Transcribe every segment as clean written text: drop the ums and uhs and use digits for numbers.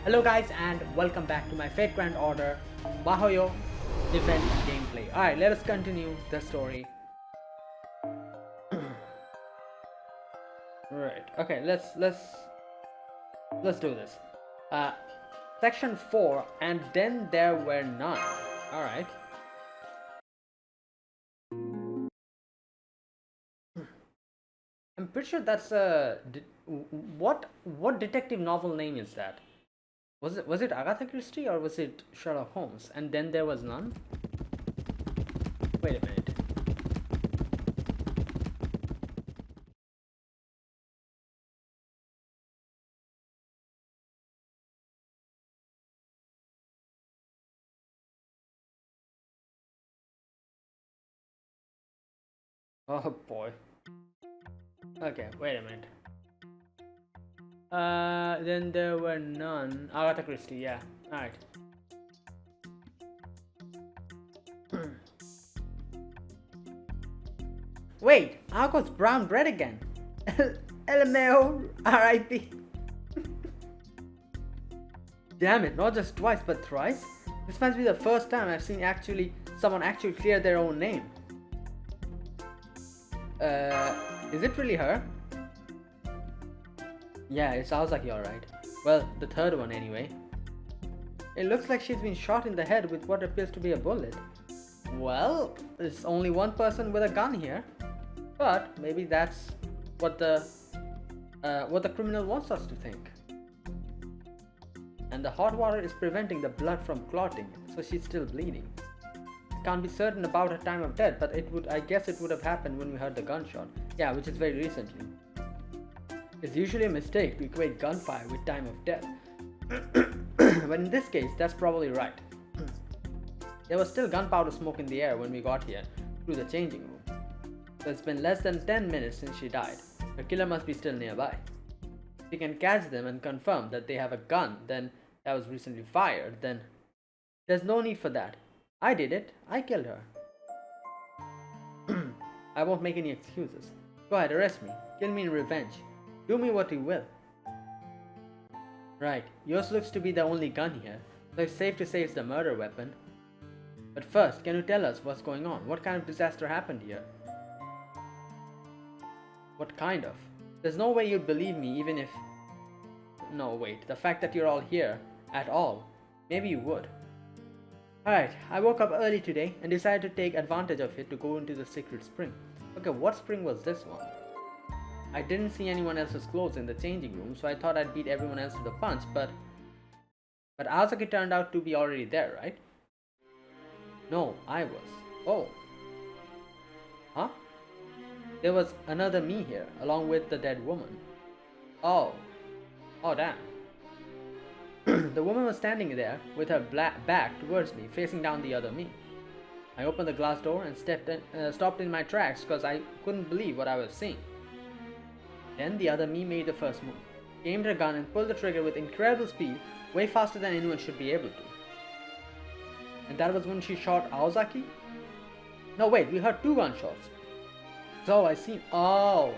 Hello guys and welcome back to my Fate Grand Order Mahoyo Event gameplay. Alright, let us continue the story. Right, okay, let's do this. Section 4, and then there were none. Alright. I'm pretty sure that's a what detective novel name is that? Was it Agatha Christie or was it Sherlock Holmes? And then there was none? Wait a minute. Oh boy. Okay, wait a minute. Then there were none. Agatha Christie, yeah. Alright. Wait, Argo's brown bread again. LMAO, RIP. Damn it, not just twice but thrice? This must be the first time I've seen someone actually clear their own name. Is it really her? Yeah, it's Aozaki, alright. Well, the third one anyway. It looks like she's been shot in the head with what appears to be a bullet. Well, there's only one person with a gun here. But maybe that's what the criminal wants us to think. And the hot water is preventing the blood from clotting, so she's still bleeding. Can't be certain about her time of death, but I guess it would have happened when we heard the gunshot. Yeah, which is very recently. It's usually a mistake to equate gunfire with time of death. But in this case, that's probably right. There was still gunpowder smoke in the air when we got here, through the changing room. So it's been less than 10 minutes since she died. Her killer must be still nearby. If we can catch them and confirm that they have a gun that was recently fired, then there's no need for that. I did it. I killed her. I won't make any excuses. Go ahead, arrest me. Kill me in revenge. Do me what you will. Right, yours looks to be the only gun here, so it's safe to say it's the murder weapon. But first, can you tell us what's going on? What kind of disaster happened here? What kind of? There's no way you'd believe me even if... No, wait, the fact that you're all here, at all, maybe you would. Alright, I woke up early today and decided to take advantage of it to go into the secret spring. Okay, what spring was this one? I didn't see anyone else's clothes in the changing room, so I thought I'd beat everyone else to the punch, but Aozaki turned out to be already there, right? No, I was. Oh. Huh? There was another me here, along with the dead woman. Oh. Oh, damn. The woman was standing there, with her back towards me, facing down the other me. I opened the glass door and stopped in my tracks because I couldn't believe what I was seeing. Then the other me made the first move, aimed her gun and pulled the trigger with incredible speed, way faster than anyone should be able to. And that was when she shot Aozaki? No, wait, we heard two gunshots. That's all I seen. Oh.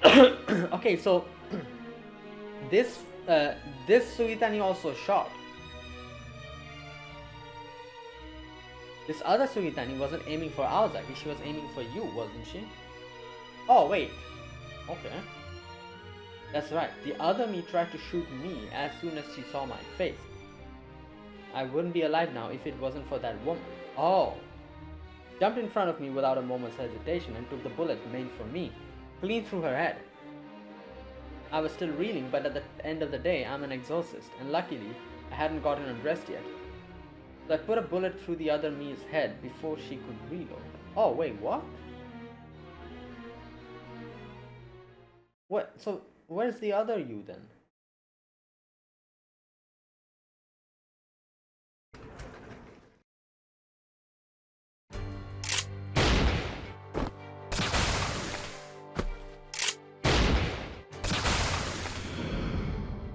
Okay, so this Sugitani also shot. This other Sugitani wasn't aiming for Aozaki, she was aiming for you, wasn't she? Oh, wait. Okay. That's right, the other me tried to shoot me as soon as she saw my face. I wouldn't be alive now if it wasn't for that woman. Oh. Jumped in front of me without a moment's hesitation and took the bullet made for me, clean through her head. I was still reeling, but at the end of the day, I'm an exorcist, and luckily, I hadn't gotten undressed yet. So I put a bullet through the other me's head before she could reload. Oh, wait, what? What? So, where's the other you then?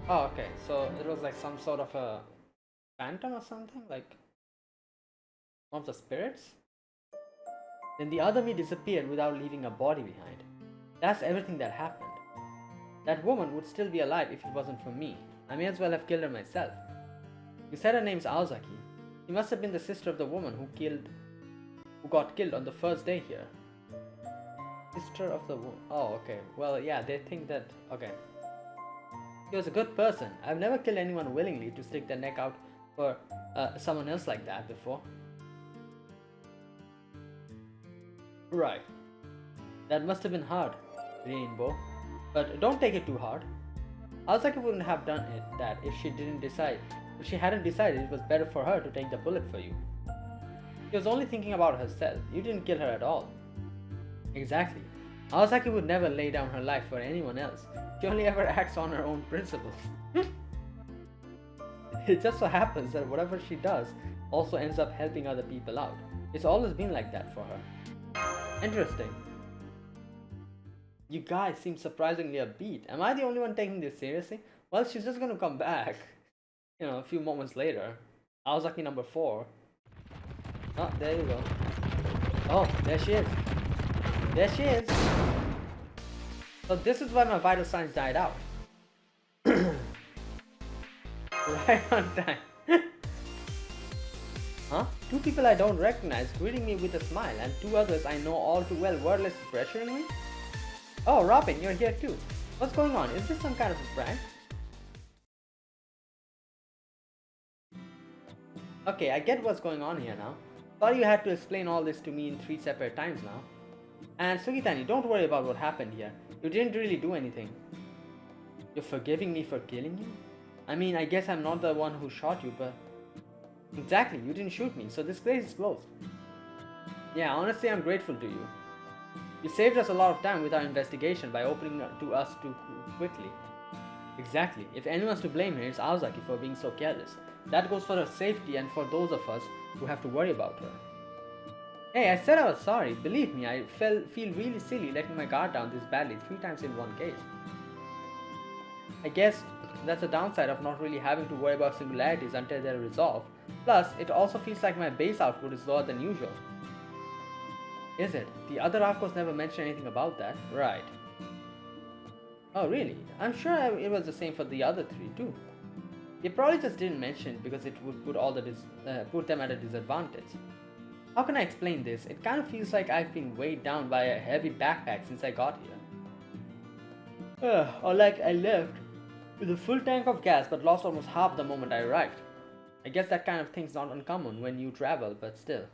Oh, okay, so it was like some sort of a phantom or something? Like one of the spirits? Then the other me disappeared without leaving a body behind. That's everything that happened. That woman would still be alive if it wasn't for me. I may as well have killed her myself. You said her name's Aozaki. She must have been the sister of the woman who got killed on the first day here. Sister of the woman. Oh, okay. Well, yeah, they think that. Okay. She was a good person. I've never killed anyone willingly to stick their neck out for someone else like that before. Right. That must have been hard, Rainbow. But don't take it too hard. Aozaki wouldn't have done that if she hadn't decided it was better for her to take the bullet for you. She was only thinking about herself. You didn't kill her at all. Exactly. Aozaki would never lay down her life for anyone else. She only ever acts on her own principles. It just so happens that whatever she does also ends up helping other people out. It's always been like that for her. Interesting. You guys seem surprisingly upbeat. Am I the only one taking this seriously? Well, she's just gonna come back. You know, a few moments later. Aozaki number 4. Oh, there you go. Oh, there she is. There she is. So this is why my vital signs died out. Right on time. Huh? 2 people I don't recognize greeting me with a smile, and 2 others I know all too well wordless pressuring me? Oh, Robin, you're here too. What's going on? Is this some kind of a prank? Okay, I get what's going on here now. Sorry you had to explain all this to me in 3 separate times now. And Sugitani, don't worry about what happened here. You didn't really do anything. You're forgiving me for killing you? I mean, I guess I'm not the one who shot you, but... Exactly, you didn't shoot me, so this case is closed. Yeah, honestly, I'm grateful to you. You saved us a lot of time with our investigation by opening to us too quickly. Exactly. If anyone's to blame here, it's Aozaki for being so careless. That goes for her safety and for those of us who have to worry about her. Hey, I said I was sorry. Believe me, I feel really silly letting my guard down this badly 3 times in one case. I guess that's the downside of not really having to worry about singularities until they're resolved. Plus, it also feels like my base output is lower than usual. Is it? The other Arcos never mentioned anything about that. Right. Oh really? I'm sure it was the same for the other 3 too. They probably just didn't mention it because it would put them at a disadvantage. How can I explain this? It kind of feels like I've been weighed down by a heavy backpack since I got here. Or like I left with a full tank of gas but lost almost half the moment I arrived. I guess that kind of thing's not uncommon when you travel, but still.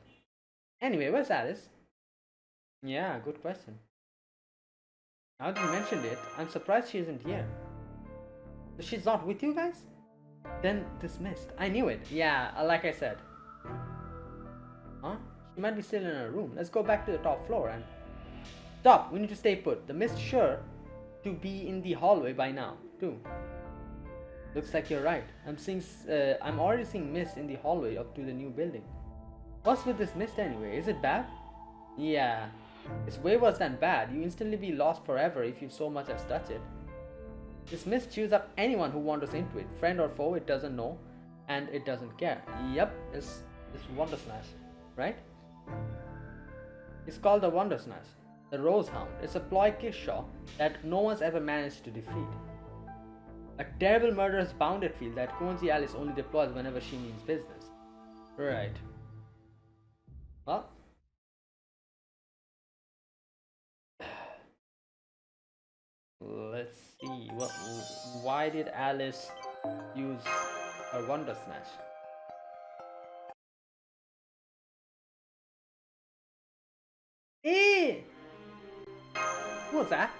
Anyway, where's Alice? Yeah, good question. Now that you mentioned it, I'm surprised she isn't here. So she's not with you guys? Then dismissed. I knew it. Yeah, like I said. Huh? She might be still in her room. Let's go back to the top floor and... Stop! We need to stay put. The mist's sure to be in the hallway by now, too. Looks like you're right. I'm already seeing mist in the hallway up to the new building. What's with this mist anyway? Is it bad? Yeah. It's way worse than bad. You instantly be lost forever if you so much as touch it. This mist chews up anyone who wanders into it. Friend or foe, it doesn't know. And it doesn't care. Yep, it's Wonder Smash. Right? It's called the Wonder Smash. The Rose Hound. It's a ploy kickshaw that no one's ever managed to defeat. A terrible murderous bounded field that Konji Alice only deploys whenever she means business. Right. Well. Let's see. Why did Alice use her Wonder Smash? Hey! Who was that?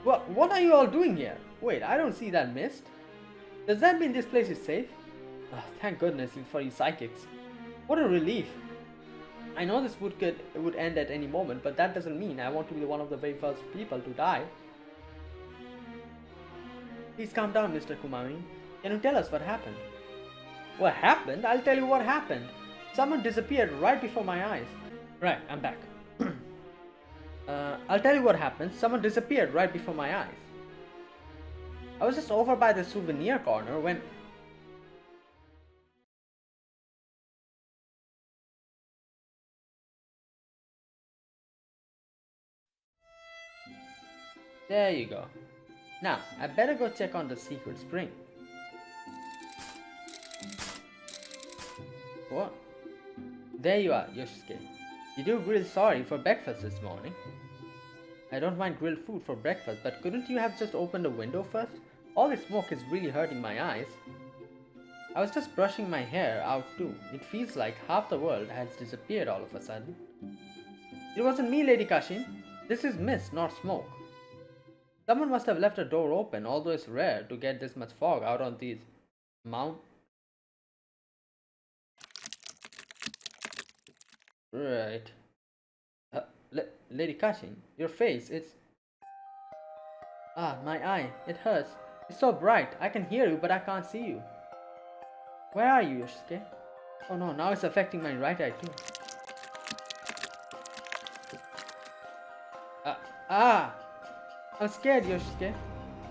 What are you all doing here? Wait, I don't see that mist. Does that mean this place is safe? Oh, thank goodness for you psychics. What a relief. I know this would end at any moment, but that doesn't mean I want to be one of the very first people to die. Please calm down, Mr. Kumami. Can you tell us what happened? What happened? I'll tell you what happened. Someone disappeared right before my eyes. Right, I'm back. I'll tell you what happened. Someone disappeared right before my eyes. I was just over by the souvenir corner when... There you go. Now, I better go check on the secret spring. What? There you are, Yoshisuke. Did you grill sorry for breakfast this morning? I don't mind grilled food for breakfast, but couldn't you have just opened the window first? All this smoke is really hurting my eyes. I was just brushing my hair out too. It feels like half the world has disappeared all of a sudden. It wasn't me, Lady Kashin. This is mist, not smoke. Someone must have left a door open, although it's rare to get this much fog out on these mount. Right. Lady Kashin, your face, it's... Ah, my eye, it hurts. It's so bright. I can hear you, but I can't see you. Where are you, Yoshisuke? Oh no, now it's affecting my right eye too. I'm scared, Yoshisuke.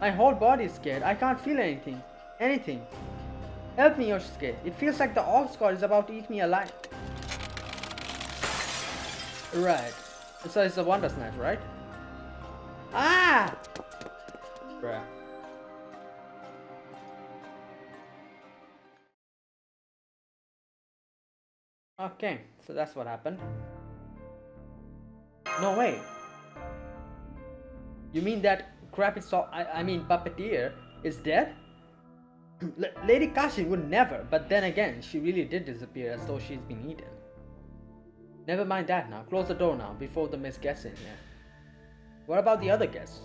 My whole body is scared. I can't feel anything. Anything. Help me, Yoshisuke. It feels like the ox god is about to eat me alive. Right. So it's a wonder snatch, right? Ah! Bruh. Okay, so that's what happened. No way. You mean that crappy I mean puppeteer is dead? Lady Kashin would never, but then again, she really did disappear as though she's been eaten. Never mind that now. Close the door now before the miss gets in here. What about the other guests?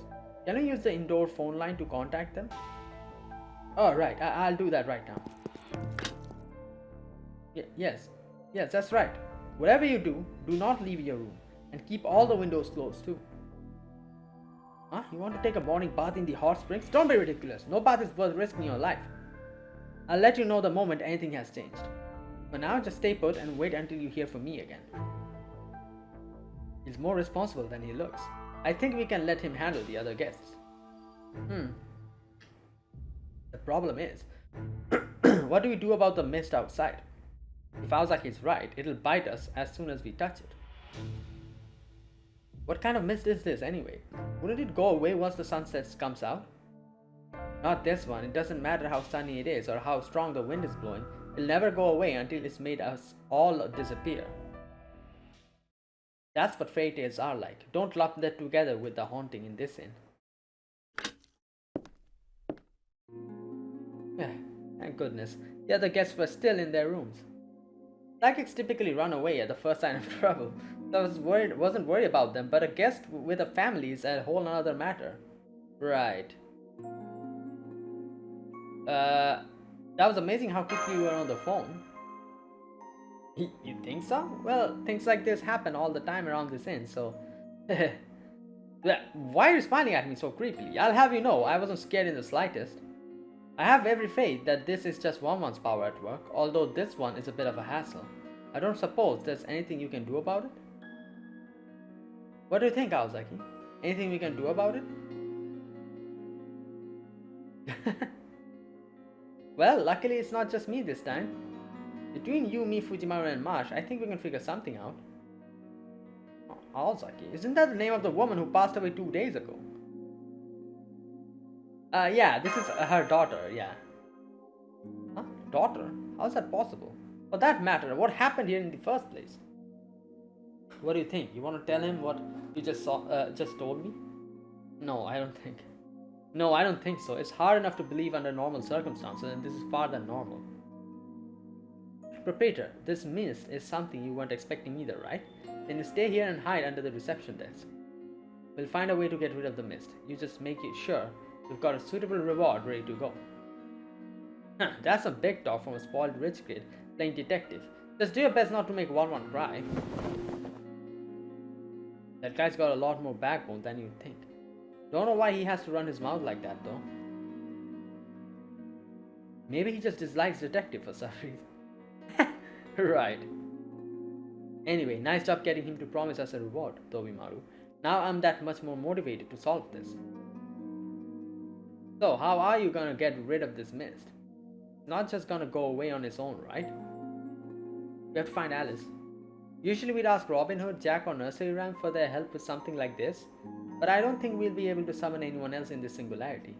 Can we use the indoor phone line to contact them? Oh, right. I'll do that right now. Yes, that's right. Whatever you do, do not leave your room. And keep all the windows closed too. Huh? You want to take a morning bath in the hot springs? Don't be ridiculous. No bath is worth risking your life. I'll let you know the moment anything has changed. For now, just stay put and wait until you hear from me again. He's more responsible than he looks. I think we can let him handle the other guests. The problem is, what do we do about the mist outside? If Aozaki is right, it'll bite us as soon as we touch it. What kind of mist is this anyway? Wouldn't it go away once the sunset comes out? Not this one. It doesn't matter how sunny it is or how strong the wind is blowing. It'll never go away until it's made us all disappear. That's what fairy tales are like. Don't lump that together with the haunting in this inn. Thank goodness. The other guests were still in their rooms. Psychics typically run away at the first sign of trouble. So I wasn't worried about them, but a guest with a family is a whole other matter. Right. That was amazing how quickly you were on the phone. You think so? Well, things like this happen all the time around this inn, so... Why are you smiling at me so creepily? I'll have you know, I wasn't scared in the slightest. I have every faith that this is just one's power at work, although this one is a bit of a hassle. I don't suppose there's anything you can do about it? What do you think, Aozaki? Anything we can do about it? Well, luckily it's not just me this time. Between you, me, Fujimaru, and Marsh, I think we can figure something out. Aozaki? Isn't that the name of the woman who passed away 2 days ago? Yeah, this is her daughter, yeah. Huh? Daughter? How's that possible? For that matter, what happened here in the first place? What do you think? You want to tell him what you just told me? No, I don't think. No, I don't think so. It's hard enough to believe under normal circumstances, and this is far than normal. Proprietor, this mist is something you weren't expecting either, right? Then you stay here and hide under the reception desk. We'll find a way to get rid of the mist. You just make it sure we've got a suitable reward ready to go. That's a big talk from a spoiled rich kid playing detective. Just do your best not to make one cry. That guy's got a lot more backbone than you'd think. Don't know why he has to run his mouth like that though. Maybe he just dislikes detective for some reason. Right. Anyway, nice job getting him to promise us a reward, Tobimaru. Now I'm that much more motivated to solve this. So, how are you gonna get rid of this mist? It's not just gonna go away on its own, right? We have to find Alice. Usually we'd ask Robin Hood, Jack, or Nursery Rhyme for their help with something like this. but I don't think we'll be able to summon anyone else in this singularity.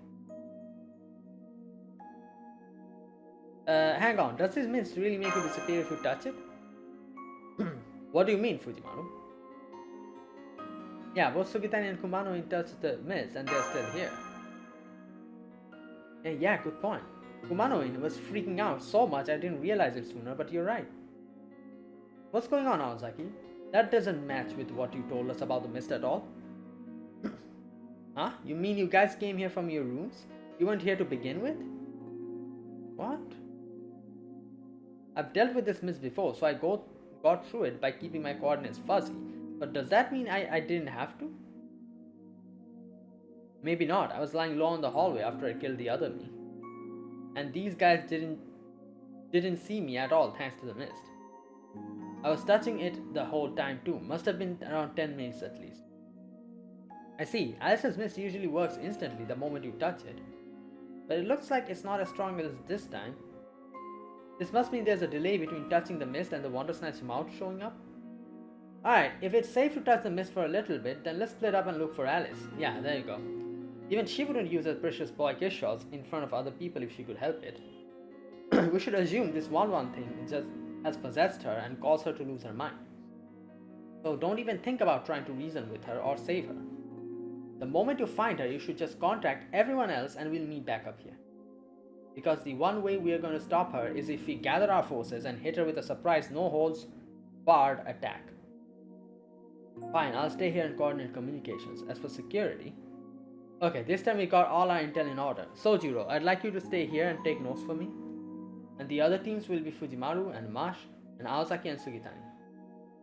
Hang on, does this mist really make you disappear if you touch it? What do you mean, Fujimaru? Yeah, both Sugitani and Kumano touched the mist and they're still here. Yeah, good point. Kumano was freaking out so much I didn't realize it sooner, but you're right. What's going on, Aozaki? That doesn't match with what you told us about the mist at all. Huh? You mean you guys came here from your rooms? You weren't here to begin with? What? I've dealt with this mist before, so I got through it by keeping my coordinates fuzzy. But does that mean I didn't have to? Maybe not. I was lying low in the hallway after I killed the other me. And these guys didn't see me at all thanks to the mist. I was touching it the whole time too. Must have been around 10 minutes at least. I see. Alice's mist usually works instantly the moment you touch it. But it looks like it's not as strong as this time. This must mean there's a delay between touching the mist and the Wondersnatch mouth showing up. Alright, if it's safe to touch the mist for a little bit, then let's split up and look for Alice. Yeah, there you go. Even she wouldn't use her precious boy kiss shots in front of other people if she could help it. We should assume this one thing just has possessed her and caused her to lose her mind. So don't even think about trying to reason with her or save her. The moment you find her, you should just contact everyone else and we'll meet back up here. Because the one way we are going to stop her is if we gather our forces and hit her with a surprise no-holds-barred attack. Fine, I'll stay here and coordinate communications. As for security... Okay, this time we got all our intel in order. Sojiro, I'd like you to stay here and take notes for me. And the other teams will be Fujimaru and Mash and Aozaki and Sugitani.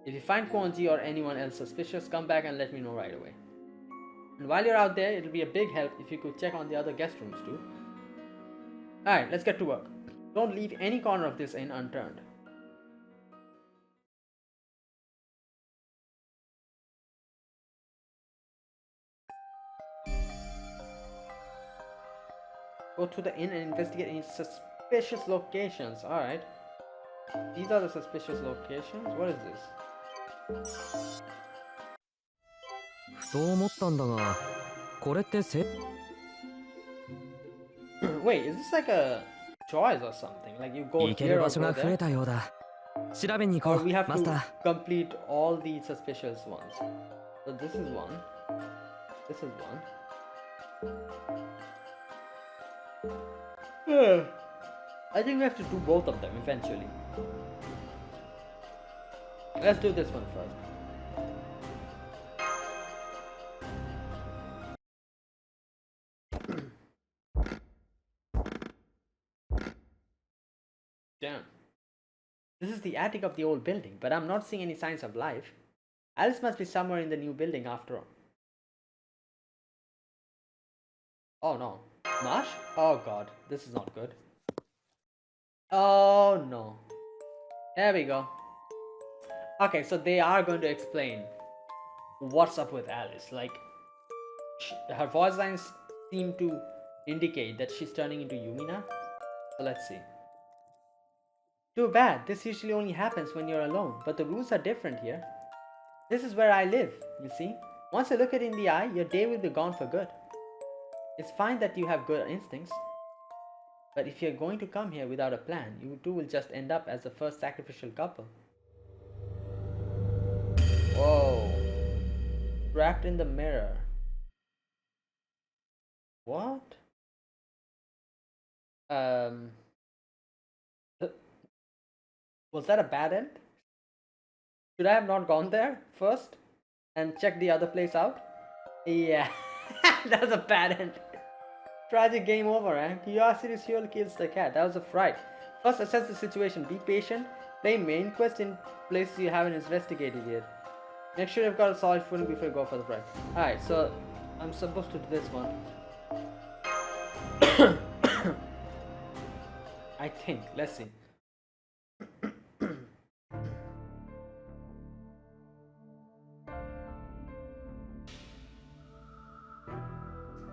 If you find Konji or anyone else suspicious, come back and let me know right away. And while you're out there, it'll be a big help if you could check on the other guest rooms too. Alright, let's get to work. Don't leave any corner of this inn unturned. Go to the inn and investigate any suspicious locations. Alright. These are the suspicious locations. What is this? Wait, is this like a choice or something? Like you go here or go there? Or we have to complete all the suspicious ones. So this is one. This is one. I think we have to do both of them eventually. Let's do this one first. Damn. This is the attic of the old building, but I'm not seeing any signs of life. Alice must be somewhere in the new building after all. Oh no. Mash? Oh god, this is not good. Oh no. There we go. Okay, so they are going to explain what's up with Alice. Like, her voice lines seem to indicate that she's turning into Yumina. So let's see. Too bad, this usually only happens when you're alone, but the rules are different here. This is where I live, you see. Once you look it in the eye, your day will be gone for good. It's fine that you have good instincts, but if you're going to come here without a plan, you two will just end up as the first sacrificial couple. Whoa. Trapped in the mirror. What? Was that a bad end? Should I have not gone there first and checked the other place out? Yeah, that was a bad end. Tragic game over, eh? Curiosity surely kills the cat. That was a fright. First assess the situation, be patient, play main quest in places you haven't investigated yet. Make sure you've got a solid footing before you go for the prize. Alright, so I'm supposed to do this one. I think. Let's see.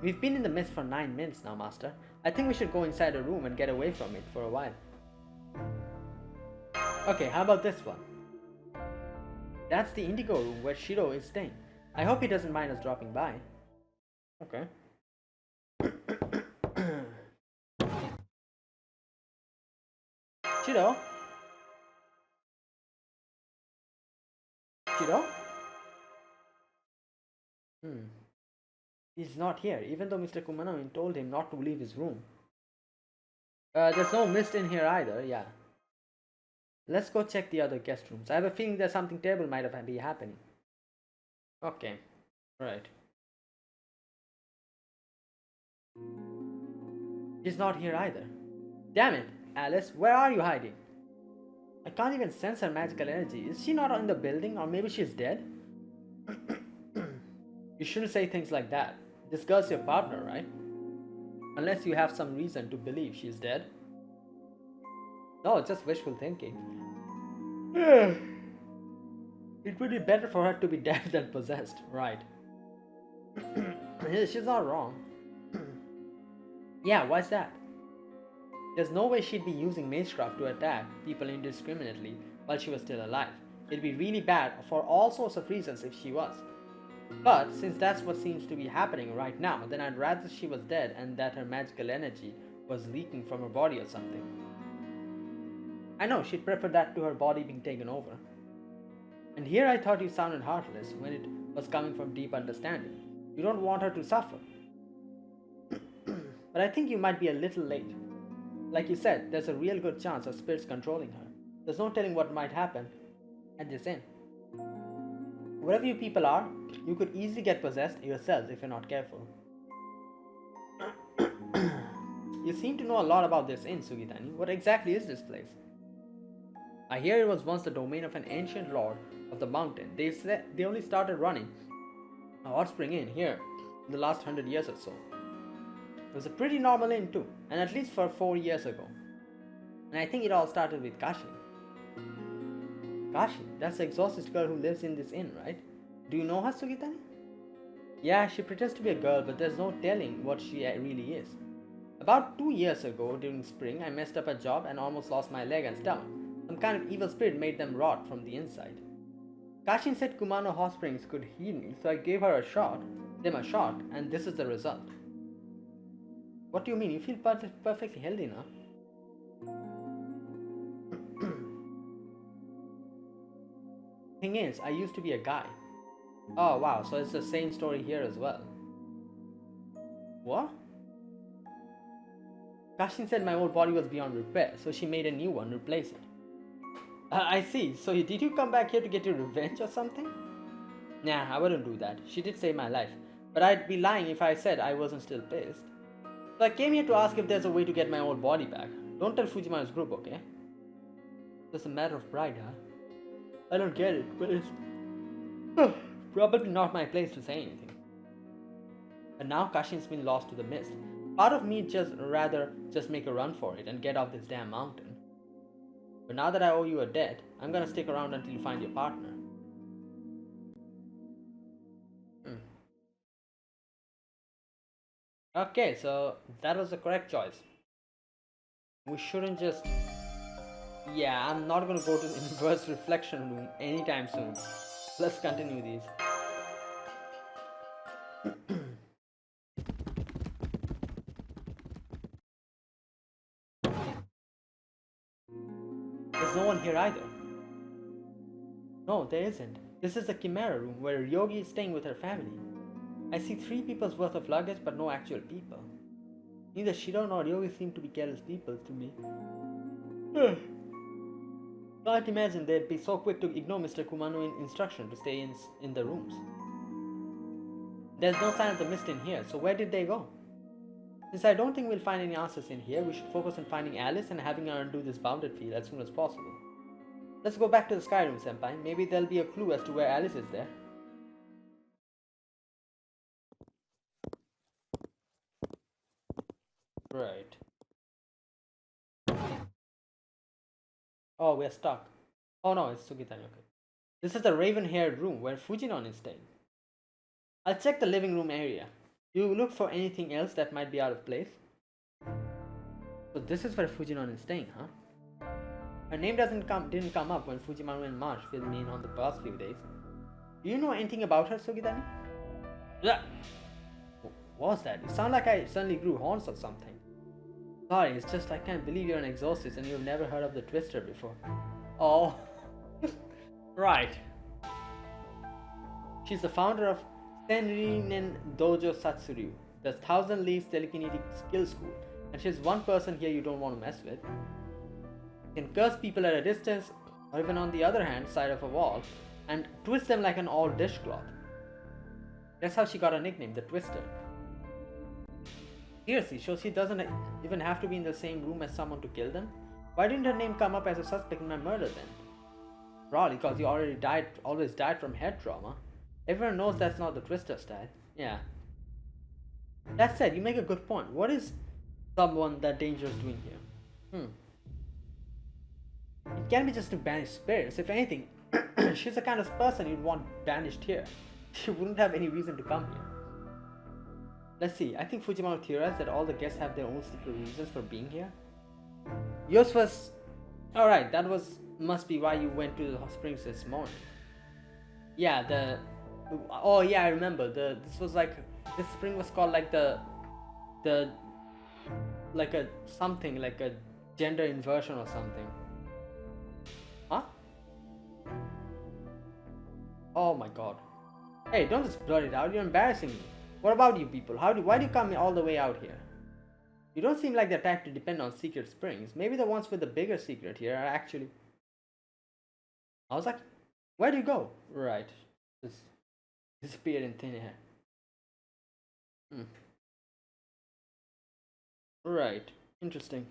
We've been in the mist for 9 minutes now, Master. I think we should go inside a room and get away from it for a while. Okay, how about this one? That's the indigo room where Shiro is staying. I hope he doesn't mind us dropping by. Okay. Chido? Chido? Hmm. He's not here, even though Mr. Kumano told him not to leave his room. There's no mist in here either, yeah. Let's go check the other guest rooms. I have a feeling that something terrible might have been happening. Okay, right. She's not here either. Damn it, Alice, where are you hiding? I can't even sense her magical energy. Is she not in the building, or maybe she's dead? You shouldn't say things like that. This girl's your partner, right? Unless you have some reason to believe she's dead. No, it's just wishful thinking. It would be better for her to be dead than possessed, right? She's not wrong. Yeah, why's that? There's no way she'd be using magecraft to attack people indiscriminately while she was still alive. It'd be really bad for all sorts of reasons if she was. But since that's what seems to be happening right now, then I'd rather she was dead and that her magical energy was leaking from her body or something. I know, she'd prefer that to her body being taken over. And here I thought you sounded heartless when it was coming from deep understanding. You don't want her to suffer. But I think you might be a little late. Like you said, there's a real good chance of spirits controlling her. There's no telling what might happen at this inn. Wherever you people are, you could easily get possessed yourselves if you're not careful. You seem to know a lot about this inn, Sugitani. What exactly is this place? I hear it was once the domain of an ancient lord of the mountain. They said they only started running a hot spring inn here in the last 100 years or so. It was a pretty normal inn too, and at least for 4 years ago. And I think it all started with Kashi. Kashi, that's the exorcist girl who lives in this inn, right? Do you know her, Sugitani? Yeah, she pretends to be a girl, but there's no telling what she really is. About 2 years ago, during spring, I messed up a job and almost lost my leg and stomach. Some kind of evil spirit made them rot from the inside. Kashin said Kumano hot springs could heal me, so I gave her a shot, and this is the result. What do you mean? You feel perfectly healthy now? Thing is, I used to be a guy. Oh wow, so it's the same story here as well. What? Kashin said my old body was beyond repair, so she made a new one, replace it. I see, so did you come back here to get your revenge or something? Nah, I wouldn't do that. She did save my life, but I'd be lying if I said I wasn't still pissed. So I came here to ask if there's a way to get my old body back. Don't tell Fujimaru's group, okay? It's a matter of pride, huh? I don't get it, but it's probably not my place to say anything. But now Kashin's been lost to the mist. Part of me rather just make a run for it and get off this damn mountain. But now that I owe you a debt, I'm gonna stick around until you find your partner. Okay, so that was the correct choice. We shouldn't just... Yeah, I'm not gonna go to the inverse reflection room anytime soon. Let's continue these. There's no one here either. No, there isn't. This is the Chimera room where Ryogi is staying with her family. I see 3 people's worth of luggage but no actual people. Neither Shiro nor Ryogi seem to be careless people to me. Can't imagine they'd be so quick to ignore Mr. Kumano's instruction to stay in the rooms. There's no sign of the mist in here, so where did they go? Since I don't think we'll find any answers in here, we should focus on finding Alice and having her undo this bounded field as soon as possible. Let's go back to the Sky Room, Senpai. Maybe there'll be a clue as to where Alice is there. Right. Oh, we're stuck. Oh no, it's Sugitani, okay. This is the raven-haired room where Fujinon is staying. I'll check the living room area. You look for anything else that might be out of place? So this is where Fujinon is staying, huh? Her name didn't come up when Fujimaru and Marsh filled me in on the past few days. Do you know anything about her, Sugitani? Yeah. was that? You sound like I suddenly grew horns or something. Sorry, it's just I can't believe you're an exorcist and you've never heard of the Twister before. Oh, right. She's the founder of Senrinen Dojo Satsuryu, the Thousand Leaves Telekinetic Skill School, and she's one person here you don't want to mess with. You can curse people at a distance, or even on the other hand side of a wall, and twist them like an old dishcloth. That's how she got her nickname, the Twister. Seriously, so she doesn't even have to be in the same room as someone to kill them? Why didn't her name come up as a suspect in my murder then? Probably because you always died from head trauma. Everyone knows that's not the Twister style. Yeah. That said, you make a good point. What is someone that dangerous doing here? It can be just to banish spirits. If anything, she's the kind of person you'd want banished here. She wouldn't have any reason to come here. Let's see, I think Fujimoto theorized that all the guests have their own secret reasons for being here. Yours was... Alright, that must be why you went to the hot springs this morning. Yeah, oh yeah, I remember. This spring was called like like a gender inversion or something. Huh? Oh my god. Hey, don't just blurt it out, you're embarrassing me. What about you people? Why do you come all the way out here? You don't seem like the type to depend on secret springs. Maybe the ones with the bigger secret here are actually... I was like, where do you go? Right. Just disappeared in thin air. Right. Interesting.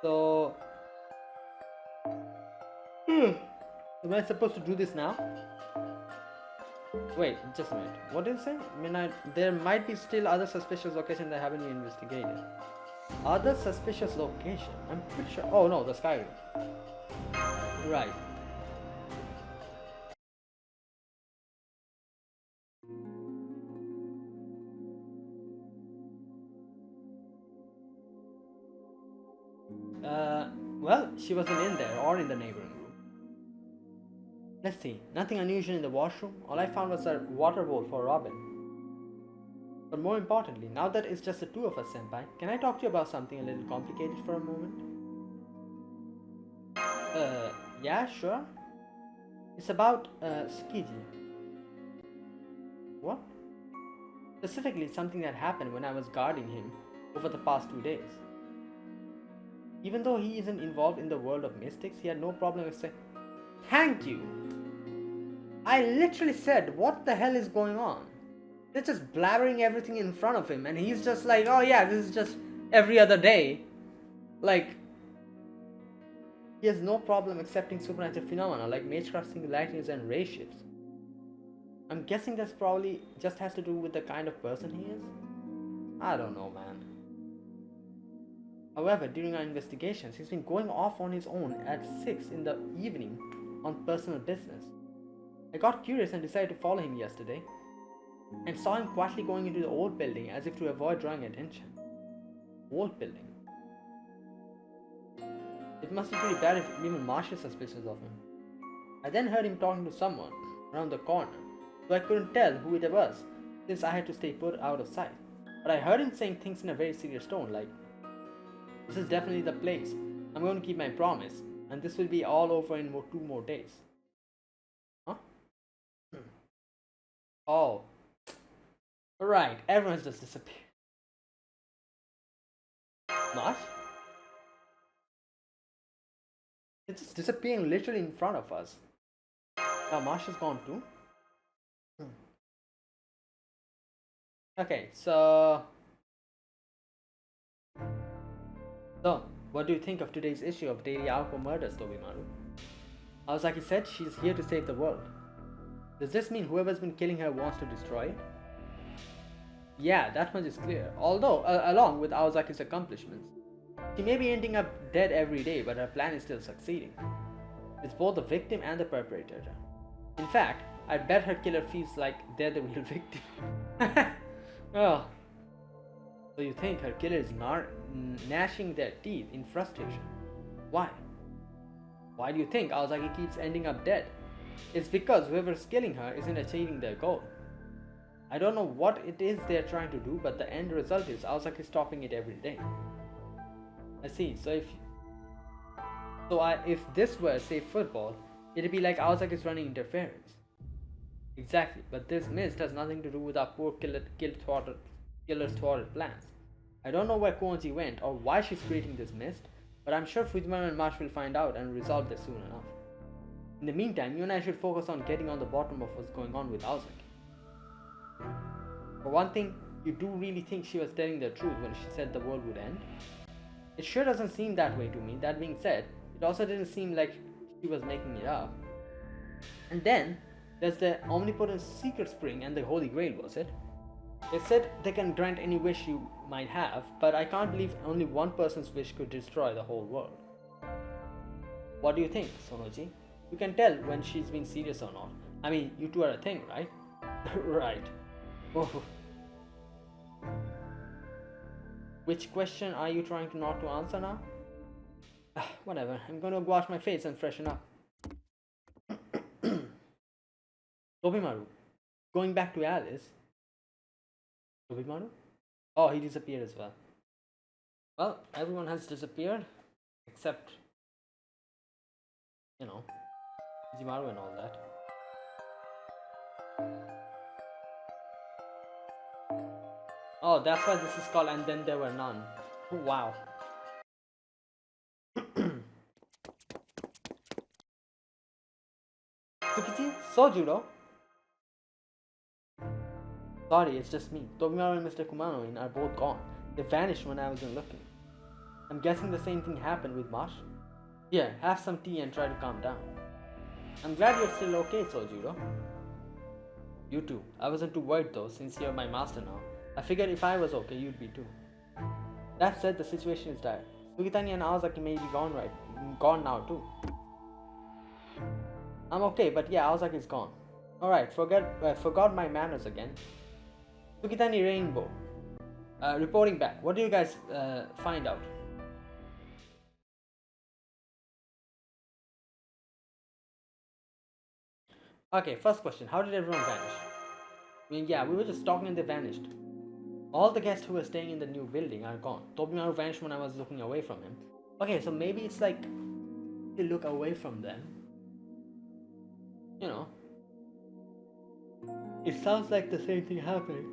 So... Am I supposed to do this now? Wait, just a minute. What did you say? There might be still other suspicious locations that haven't been investigated. Other suspicious location? I'm pretty sure. Oh no, the sky room. Right. Well, she wasn't in there or in the neighboring room. Let's see. Nothing unusual in the washroom. All I found was a water bowl for Robin. But more importantly, now that it's just the two of us, Senpai, can I talk to you about something a little complicated for a moment? Yeah, sure. It's about, Tsukiji. What? Specifically, something that happened when I was guarding him over the past 2 days. Even though he isn't involved in the world of mystics, he had no problem with saying, "Thank you." I literally said, what the hell is going on? They're just blabbering everything in front of him and he's just like, oh yeah, this is just every other day. Like, he has no problem accepting supernatural phenomena like magecraft singularities and ray shifts. I'm guessing that's probably just has to do with the kind of person he is. I don't know, man. However, during our investigations, he's been going off on his own at 6 in the evening on personal business. I got curious and decided to follow him yesterday, and saw him quietly going into the old building as if to avoid drawing attention. Old building. It must be pretty bad if even Marsh is suspicious of him. I then heard him talking to someone around the corner, though I couldn't tell who it was since I had to stay put out of sight. But I heard him saying things in a very serious tone like, "This is definitely the place. I'm going to keep my promise, and this will be all over in 2 more days." Huh? Oh. Right, everyone's just disappeared. Marsh? It's just disappearing literally in front of us. Now Marsh is gone too. Okay, so what do you think of today's issue of Daily Alpha Murders, Tobimaru? Aozaki said she's here to save the world. Does this mean whoever's been killing her wants to destroy it? Yeah, that much is clear. Although, along with Aozaki's accomplishments, she may be ending up dead every day, but her plan is still succeeding. It's both the victim and the perpetrator. In fact, I bet her killer feels like they're the real victim. Oh. So you think her killer is gnashing their teeth in frustration? Why? Why do you think Aozaki keeps ending up dead? It's because whoever's killing her isn't achieving their goal. I don't know what it is they're trying to do, but the end result is Aozaki stopping it every day. I see. If this were, say, football, it'd be like Aozaki's running interference. Exactly, but this mist has nothing to do with our poor killer's thwarted plans. I don't know where Kuonji went or why she's creating this mist, but I'm sure Fujimaru and Marsh will find out and resolve this soon enough. In the meantime, you and I should focus on getting on the bottom of what's going on with Aozaki. For one thing, you do really think she was telling the truth when she said the world would end? It sure doesn't seem that way to me. That being said, it also didn't seem like she was making it up. And then, there's the omnipotent secret spring and the Holy Grail, was it? They said they can grant any wish you might have, but I can't believe only one person's wish could destroy the whole world. What do you think, Sonoji? You can tell when she's been serious or not. I mean, you two are a thing, right? Right. Oh. Which question are you trying to not to answer now? Whatever, I'm gonna wash my face and freshen up. Tobimaru, going back to Alice. Tobimaru? Oh, he disappeared as well. Well, everyone has disappeared, except, you know, Fujimaru and all that. Oh, that's why this is called And Then There Were None. Oh, wow. Tsukichi? Sojuro? Sorry, it's just me. Tobimaru and Mr. Kumano are both gone. They vanished when I wasn't looking. I'm guessing the same thing happened with Marsh. Here, have some tea and try to calm down. I'm glad you're still okay, Sojuro. You too. I wasn't too worried though, since you're my master now. I figured if I was okay, you'd be too. That said, the situation is dire. Sugitani and Aozaki may be gone now too. I'm okay, but yeah, Aozaki's gone. Alright, forgot my manners again. Sugitani Rainbow. Reporting back. What do you guys find out? Okay, first question. How did everyone vanish? I mean, yeah, we were just talking and they vanished. All the guests who were staying in the new building are gone. Tobimaru vanished when I was looking away from him. Okay, so maybe it's like you look away from them. You know. It sounds like the same thing happened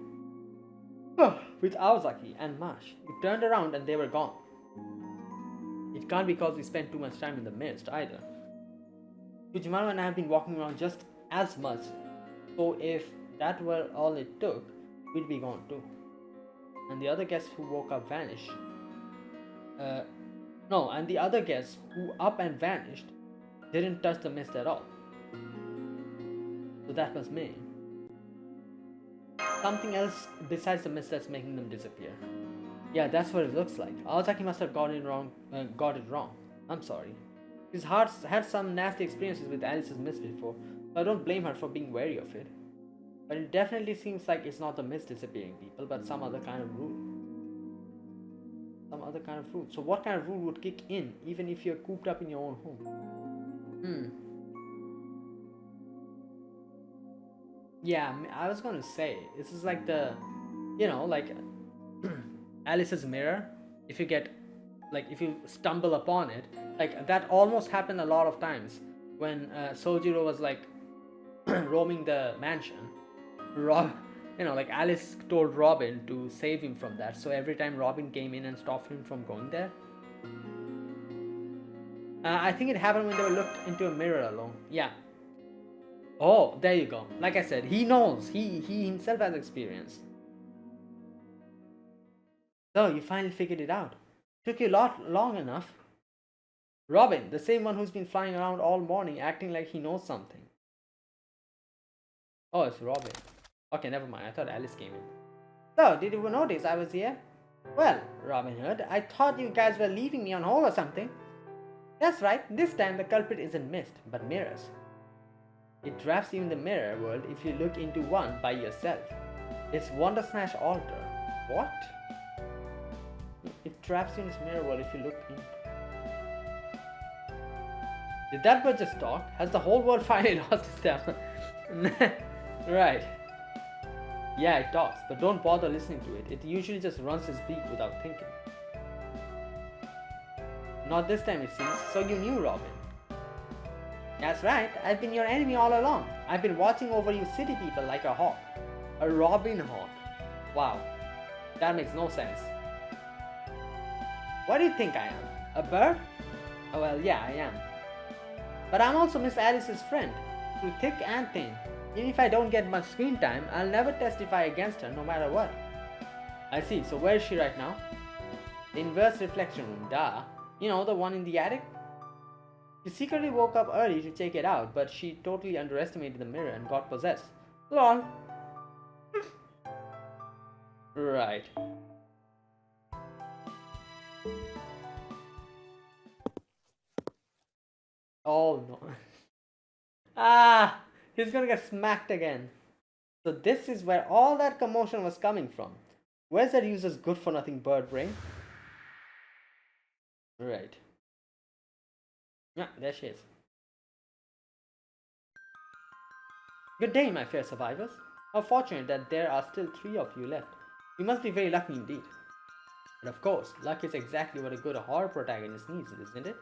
with Aozaki and Marsh. You turned around and they were gone. It can't be because we spent too much time in the mist either. Fujimaru and I have been walking around just as much. So if that were all it took, we'd be gone too. And the other guests who woke up vanished. And the other guests who up and vanished didn't touch the mist at all. So that was me. Something else besides the mist that's making them disappear. Yeah, that's what it looks like. Aozaki must have got it wrong. I'm sorry. She's had some nasty experiences with Alice's mist before, so I don't blame her for being wary of it. But it definitely seems like it's not the mist disappearing people, but some other kind of rule. So what kind of rule would kick in, even if you're cooped up in your own home? Yeah, I was gonna say, this is like the, like Alice's mirror. If you stumble upon it, like that almost happened a lot of times when Sojiro was like roaming the mansion. Alice told Robin to save him from that, so every time Robin came in and stopped him from going there. I think it happened when they were looked into a mirror alone. Yeah. Oh, there you go. Like I said, he knows. He himself has experience. So, you finally figured it out. Took you long enough. Robin, the same one who's been flying around all morning acting like he knows something. Oh, it's Robin. Okay, never mind. I thought Alice came in. So, did you notice I was here? Well, Robin Hood, I thought you guys were leaving me on hold or something. That's right. This time the culprit isn't mist, but mirrors. It traps you in the mirror world if you look into one by yourself. It's Wonder Smash Altar. What? It traps you in this mirror world if you look in. Did that bird just talk? Has the whole world finally lost its temper? Right. Yeah, it talks, but don't bother listening to it. It usually just runs its beak without thinking. Not this time, it seems. So you knew Robin. That's right. I've been your enemy all along. I've been watching over you city people like a hawk. A Robin hawk. Wow. That makes no sense. What do you think I am? A bird? Oh, well, yeah, I am. But I'm also Miss Alice's friend, through thick and thin. Even if I don't get much screen time, I'll never testify against her no matter what. I see, so where is she right now? The inverse reflection room, duh. You know, the one in the attic? She secretly woke up early to check it out, but she totally underestimated the mirror and got possessed. Lol. Right. Oh no. Ah! He's gonna get smacked again. So this is where all that commotion was coming from. Where's that user's good for nothing bird brain? Right. Yeah, there she is. Good day, my fair survivors. How fortunate that there are still 3 of you left. You must be very lucky indeed. But of course, luck is exactly what a good horror protagonist needs, isn't it?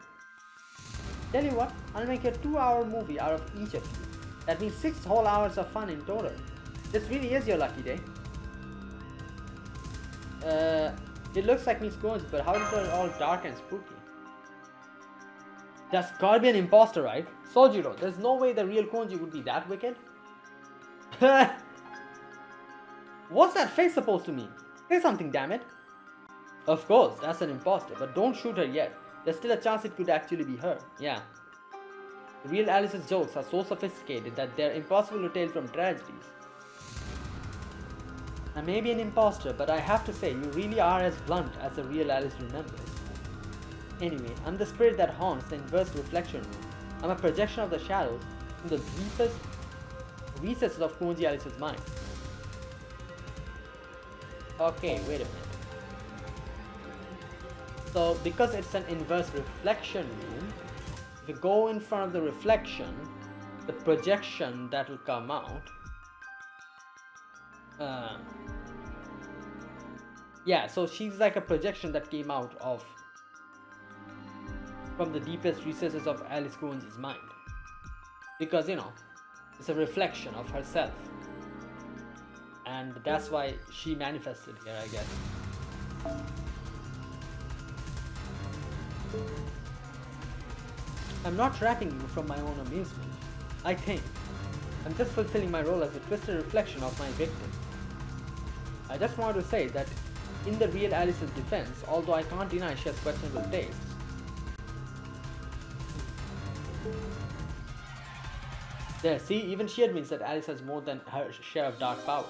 Tell you what, I'll make a 2-hour movie out of each of you. That means 6 whole hours of fun in total. This really is your lucky day. It looks like Miss Goins, but how is it all dark and spooky? That's gotta be an imposter, right? Sojiro, there's no way the real Konji would be that wicked. What's that face supposed to mean? Say something, damn it. Of course, that's an imposter, but don't shoot her yet. There's still a chance it could actually be her. Yeah. The real Alice's jokes are so sophisticated that they're impossible to tell from tragedies. I may be an imposter, but I have to say, you really are as blunt as the real Alice remembers. Anyway, I'm the spirit that haunts the inverse reflection room. I'm a projection of the shadows from the deepest recesses of Konji Alice's mind. Okay, wait a minute. So, because it's an inverse reflection room, if you go in front of the reflection, the projection that will come out. Yeah, so she's like a projection that came out of from the deepest recesses of Alice Konji's mind. Because, you know, it's a reflection of herself. And that's why she manifested here, I guess. I'm not trapping you from my own amusement. I think I'm just fulfilling my role as a twisted reflection of my victim. I just want to say that in the real Alice's defense, although I can't deny she has questionable tastes, there, see, even she admits that Alice has more than her share of dark power.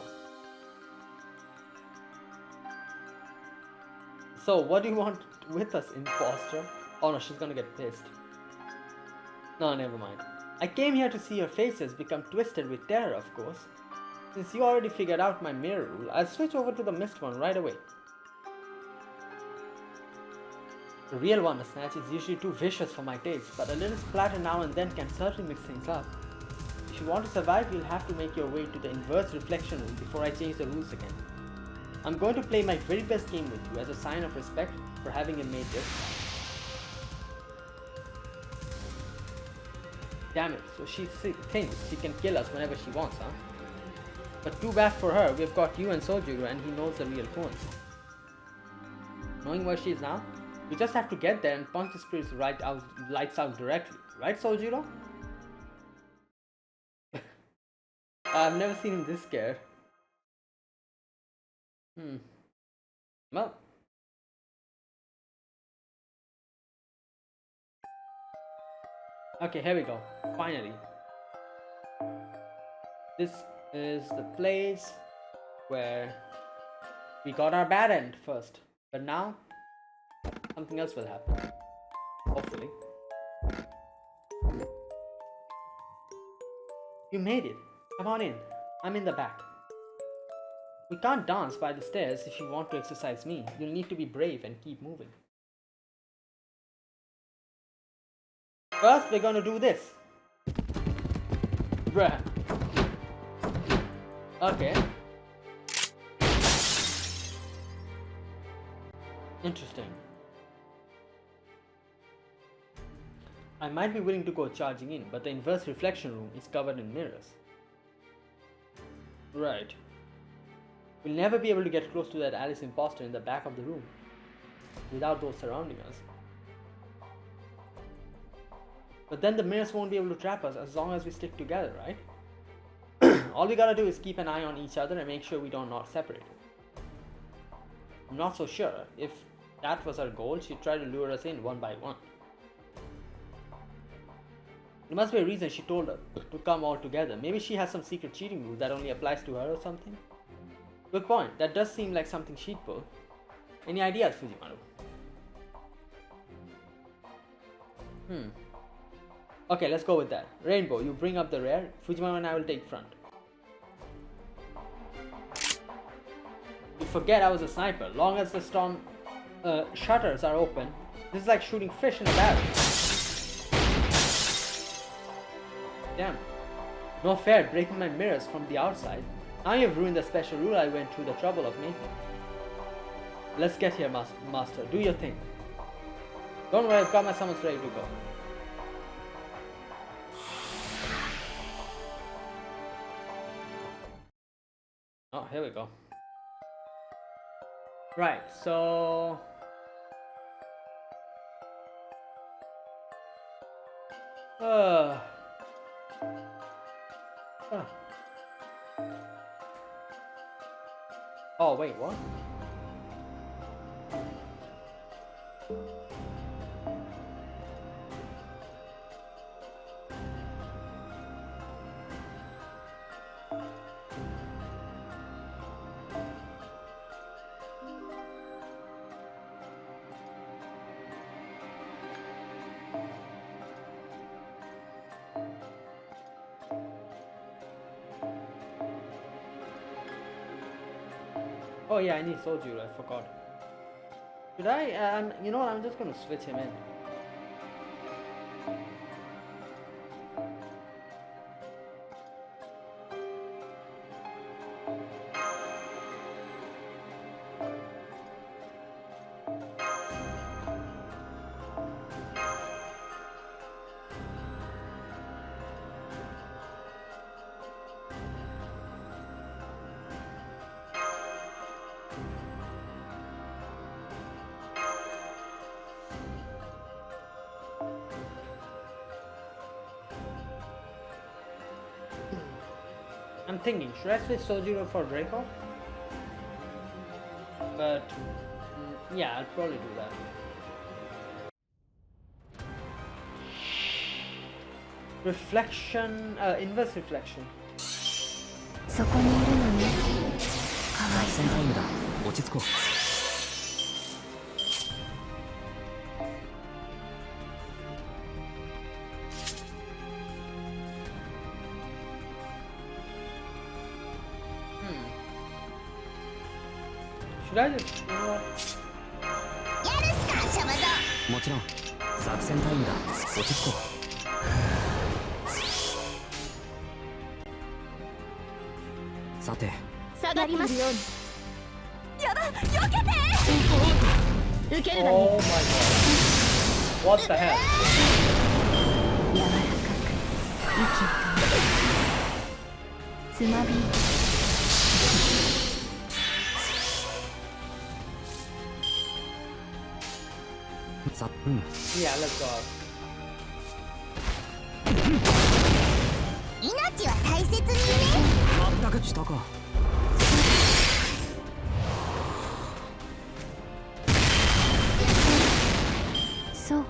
So, what do you want with us, imposter? Oh no, she's gonna get pissed. No, never mind. I came here to see your faces become twisted with terror, of course. Since you already figured out my mirror rule, I'll switch over to the mist one right away. The real Wonder Snatch is usually too vicious for my taste, but a little splatter now and then can certainly mix things up. If you want to survive, you'll have to make your way to the inverse reflection room before I change the rules again. I'm going to play my very best game with you as a sign of respect for having it made this far. Damn it, so she thinks she can kill us whenever she wants, huh? But too bad for her, we've got you and Sojiro and he knows the real cones. Knowing where she is now, we just have to get there and punch the spirit's lights out directly. Right, Sojiro? I've never seen him this scared. Well. Okay, here we go. Finally. This is the place where we got our bad end first. But now, something else will happen. Hopefully. You made it. Come on in. I'm in the back. We can't dance by the stairs if you want to exercise me. You'll need to be brave and keep moving. First, we're gonna do this. Bruh. Okay. Interesting. I might be willing to go charging in, but the inverse reflection room is covered in mirrors. Right. We'll never be able to get close to that Alice imposter in the back of the room without those surrounding us. But then the mirrors won't be able to trap us as long as we stick together, right? All we gotta do is keep an eye on each other and make sure we don't not separate. I'm not so sure. If that was our goal, she'd try to lure us in one by one. There must be a reason she told us to come all together. Maybe she has some secret cheating rule that only applies to her or something? Good point. That does seem like something she'd pull. Any ideas, Fujimaru? Okay, let's go with that. Rainbow, you bring up the rear. Fujimaru and I will take front. You forget I was a sniper. Long as the storm shutters are open, this is like shooting fish in a barrel. Damn. No fair breaking my mirrors from the outside. Now you've ruined the special rule I went through the trouble of making. Let's get here, Master. Do your thing. Don't worry, I've got my summons ready to go. Oh, here we go. Right, so... Oh, wait, what? Oh yeah, I need Soju, I forgot. Should I? You know what, I'm just gonna switch him in. I'm thinking, should I switch Sojiro for Draco? But yeah, I'll probably do that. Reflection, inverse reflection. そこにいるのね。かわいそう。タイムだ。落ち着こう。Should I just, you know what? やるすか、シャマゾ。もちろん。作戦タイムだ。落ち着こう。さて。下がりますように。やば、避けて。受けるだね。Oh my god. What the hell? 柔らかく、息をつまび。さ、Yeah, let's go. 命は大切にね。全くしたか。そう。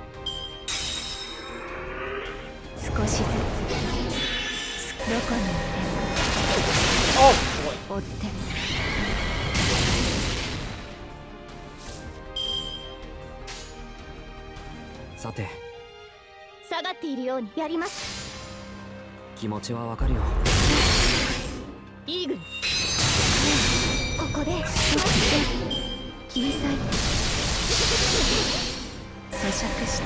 少しずつ。どこにいても。Oh boy. 追って。さて。下がっているようにやります。気持ちはわかるよ。イーグル。ここで待って切り裂いて咀嚼して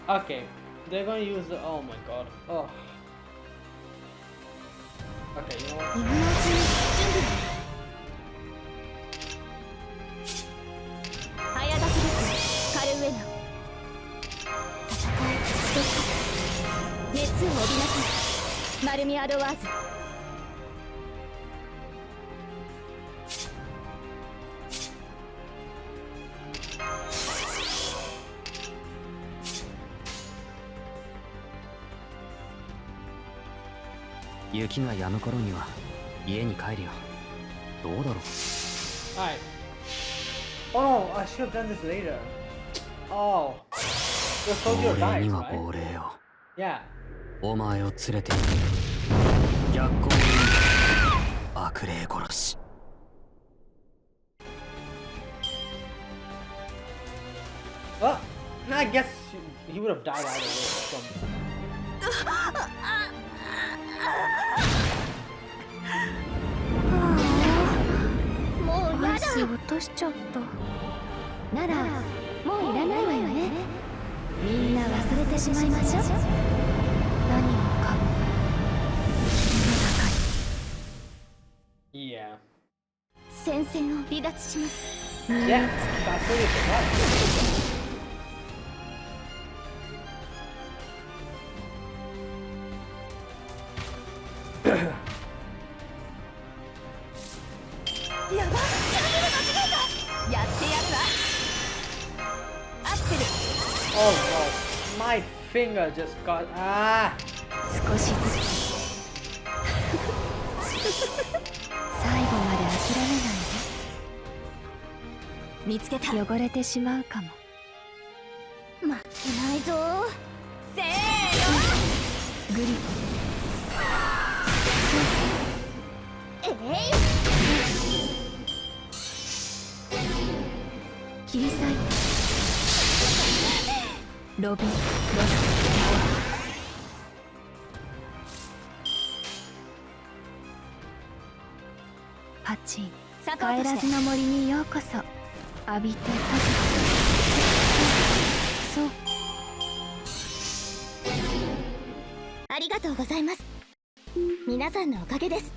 Okay, they're going to use the. Oh my god. Oh. Okay, you know what? 今のうちに準備早炊きですカルウェナ戦いどうか熱を帯びなさいマルミアドワーズ雪が止む頃には家に帰るよ。どうだろう。 Alright. Oh no, I should have done this later. Oh. Your soldier 亡霊 dies, には right? 亡霊よ。 Yeah. お前を連れて行く。逆行悪霊殺し。 Well, I guess he would have died either way from. もうやだ落としちゃったならもういらないわよねみんな忘れてしまいましょう何もかも戦い Yeah. 戦線を離脱します Yeah, that's what it was. やばっやってやるわアップル Oh no, my finger just got. Ah! 少しずつ最後まで諦めないで見つけた汚れてしまうかも負けないぞせーのグリ切り裂いてロビンロスパチン帰らずの森にようこそ浴びて立てそうありがとうございます皆さんのおかげです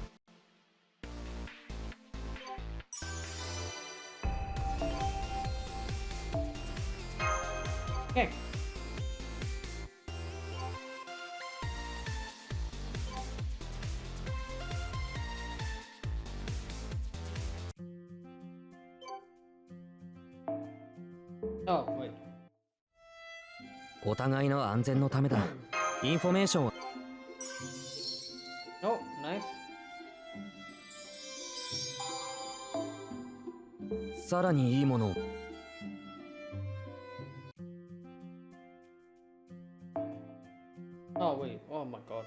Okay. Oh, wait. お互いの安全のためだ。インフォメーションを。 Oh, nice. さらにいいものを。 Oh, wait. Oh my god.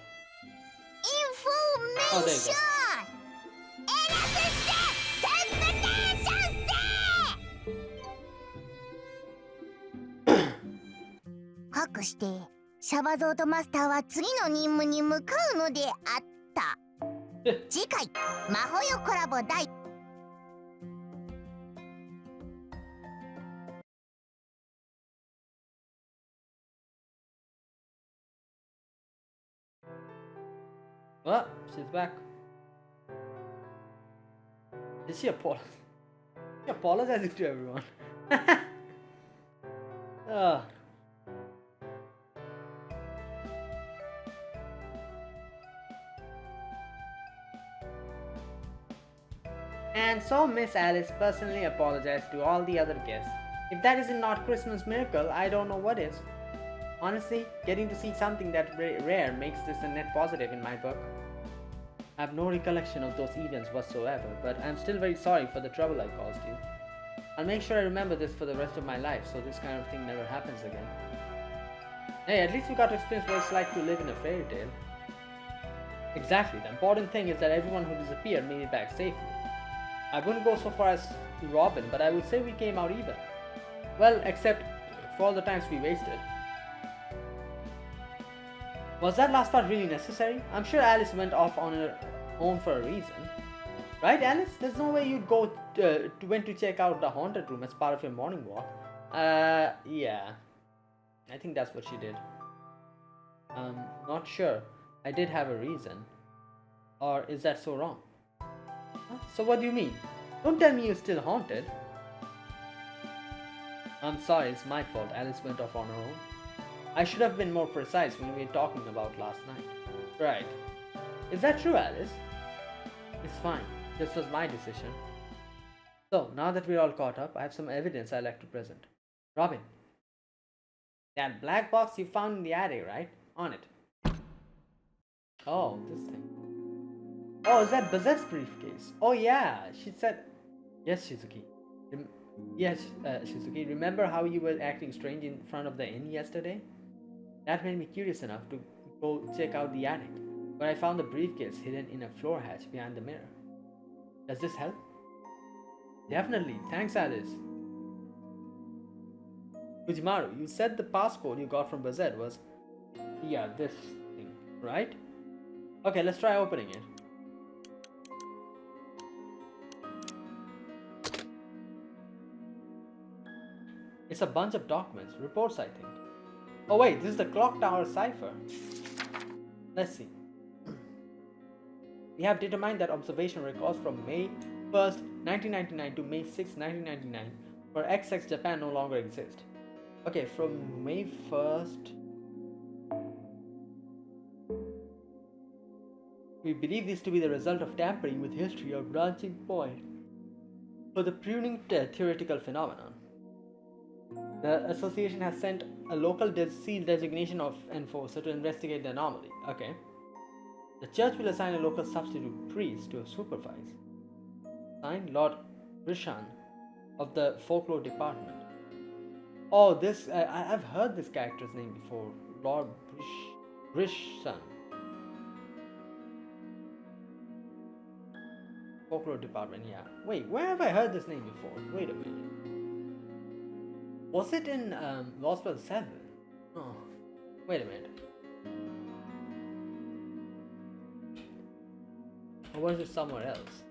Information! Oh, there you go. Termination! してシャバゾートマスターは次の任務に向かうのであった次回マホヨコラボ第 Well, she's back. Is she apologize? She apologizing to everyone. Ugh. And so Miss Alice personally apologized to all the other guests. If that isn't not Christmas miracle, I don't know what is. Honestly, getting to see something that rare makes this a net positive in my book. I have no recollection of those events whatsoever, but I'm still very sorry for the trouble I caused you. I'll make sure I remember this for the rest of my life so this kind of thing never happens again. Hey, at least we got to experience what it's like to live in a fairy tale. Exactly, the important thing is that everyone who disappeared made it back safely. I wouldn't go so far as Robin, but I would say we came out even. Well, except for all the times we wasted. Was that last part really necessary? I'm sure Alice went off on her own for a reason. Right, Alice? There's no way you'd go went to check out the haunted room as part of your morning walk. Yeah. I think that's what she did. Not sure. I did have a reason. Or is that so wrong? Huh? So what do you mean? Don't tell me you're still haunted. I'm sorry, it's my fault. Alice went off on her own. I should have been more precise when we were talking about last night. Right. Is that true, Alice? It's fine. This was my decision. So, now that we're all caught up, I have some evidence I'd like to present. Robin. That black box you found in the attic, right? On it. Oh, this thing. Oh, is that Bazette's briefcase? Oh yeah, she said... Yes, Shizuki. Shizuki, remember how you were acting strange in front of the inn yesterday? That made me curious enough to go check out the attic, but I found the briefcase hidden in a floor hatch behind the mirror. Does this help? Definitely. Thanks, Alice. Fujimaru, you said the passcode you got from Bazette was... Yeah, this thing, right? Okay, let's try opening it. It's a bunch of documents, reports I think. Oh wait, this is the clock tower cipher. Let's see. We have determined that observation records from May 1st, 1999 to May 6th, 1999 for XX Japan no longer exist. Okay, from May 1st... We believe this to be the result of tampering with history or branching point for the pruning theoretical phenomenon. The association has sent a local seal designation of enforcer to investigate the anomaly. Okay. The church will assign a local substitute priest to supervise. Signed, Lord Rishan of the folklore department. Oh, this I've heard this character's name before. Lord Rishan. Folklore department, yeah. Wait, where have I heard this name before? Wait a minute. Was it in Lost World 7? Oh, wait a minute. Or was it somewhere else?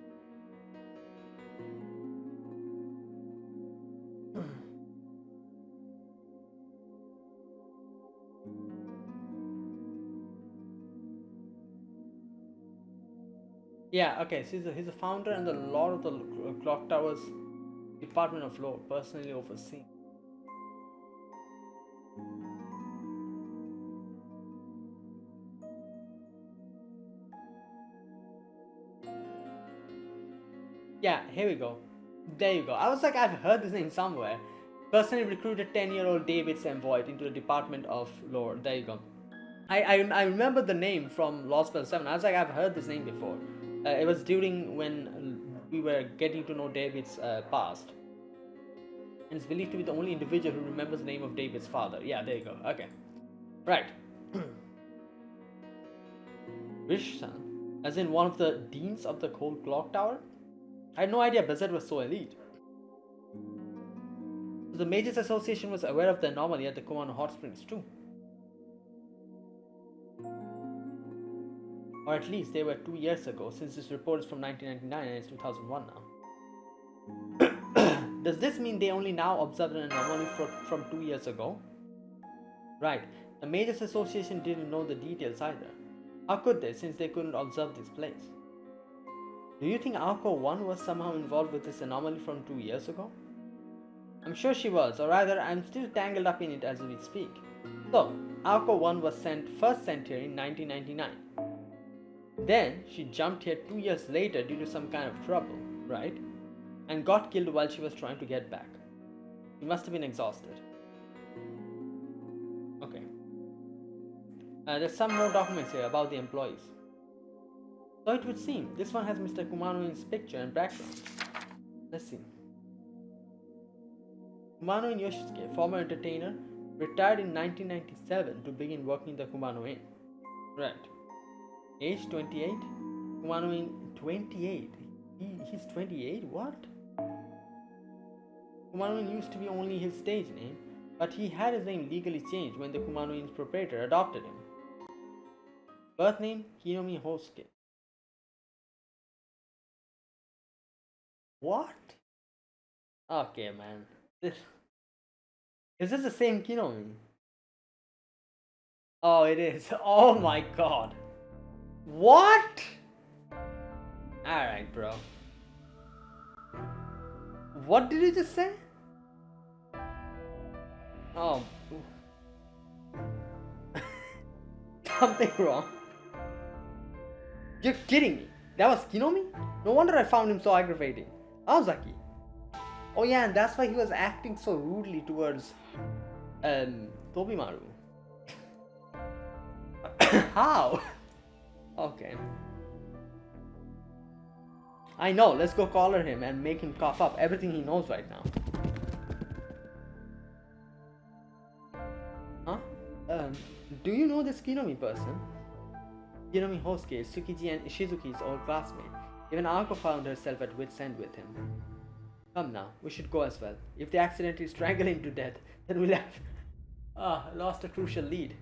Yeah, okay, so he's a founder and the lord of the Clock Tower's Department of Law, personally overseen. Yeah, here we go. There you go. I was like, I've heard this name somewhere. Personally recruited 10-year-old David Semvoid into the Department of Law. There you go. I remember the name from Lost Spell 7. I was like, I've heard this name before. It was during when we were getting to know David's past. And it's believed to be the only individual who remembers the name of David's father. Yeah, there you go. Okay. Right. Rish-san, as in one of the deans of the Cold Clock Tower? I had no idea Bazette was so elite. So the Mages Association was aware of the anomaly at the Kumano Hot Springs too. Or at least they were 2 years ago, since this report is from 1999 and it's 2001 now. Does this mean they only now observed an anomaly from 2 years ago? Right, the Mages Association didn't know the details either. How could they, since they couldn't observe this place? Do you think Aoko 1 was somehow involved with this anomaly from 2 years ago? I'm sure she was, or rather, I'm still tangled up in it as we speak. So, Aoko 1 was first sent here in 1999. Then, she jumped here 2 years later due to some kind of trouble, right? And got killed while she was trying to get back. She must have been exhausted. Okay. There's some more documents here about the employees. So it would seem this one has Mr. Kumano's picture and background. Let's see. Kumano Yoshisuke, former entertainer, retired in 1997 to begin working the Kumano Inn. Right. Age 28. Kumano Inn 28. He's 28? What? Kumano Inn used to be only his stage name, but he had his name legally changed when the Kumano Inn's proprietor adopted him. Birth name Kinomi Hosuke. What? Okay, man. Is this the same Kinomi? Oh, it is. Oh my god. What? Alright, bro. What did you just say? Oh. Something wrong. You're kidding me. That was Kinomi? No wonder I found him so aggravating. Aozaki. Oh yeah, and that's why he was acting so rudely towards Tobimaru. How? Okay. I know, let's go collar him and make him cough up everything he knows right now. Huh? Do you know this Kinomi person? Kinomi Hosuke is Tsukiji and Ishizuki's old classmate. Even Aoko found herself at wit's end with him. Come now, we should go as well. If they accidentally strangle him to death, then we'll have lost a crucial lead.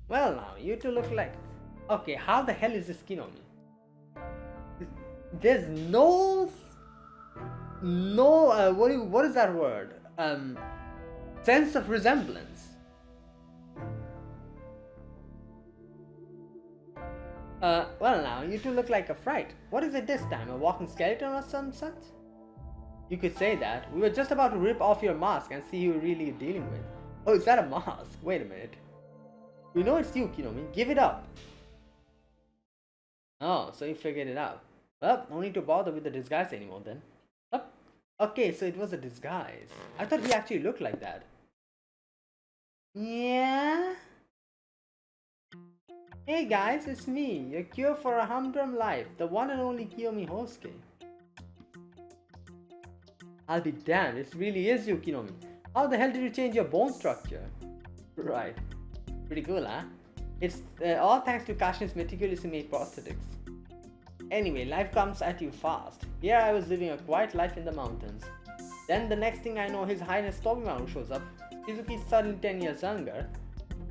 Well now, you two look like... Okay, how the hell is this Kinomi? There's what is that word? Sense of resemblance. Well now, you two look like a fright. What is it this time, a walking skeleton or some such? You could say that. We were just about to rip off your mask and see who you're really dealing with. Oh, is that a mask? Wait a minute. We know it's you, Kinomi. Give it up. Oh, so you figured it out. Well, no need to bother with the disguise anymore then. Oh, okay, so it was a disguise. I thought he actually looked like that. Yeah? Hey guys, it's me, your cure for a humdrum life, the one and only Kiyomi Hosuke. I'll be damned, it really is you, Kinomi. How the hell did you change your bone structure? Right. Pretty cool, huh? It's all thanks to Kashin's meticulously made prosthetics. Anyway, life comes at you fast. Here I was living a quiet life in the mountains. Then the next thing I know, His Highness Tobimaru shows up. Shizuki's suddenly 10 years younger.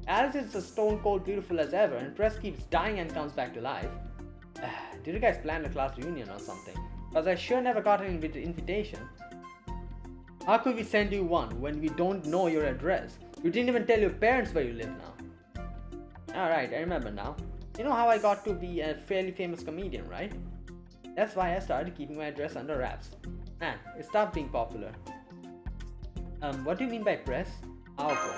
Alice is as stone cold beautiful as ever, and Press keeps dying and comes back to life. Did you guys plan a class reunion or something? Cause I sure never got an invitation. How could we send you one when we don't know your address? You didn't even tell your parents where you live now. Alright, I remember now. You know how I got to be a fairly famous comedian, right? That's why I started keeping my address under wraps. Man, it stopped being popular. What do you mean by press? Aoko.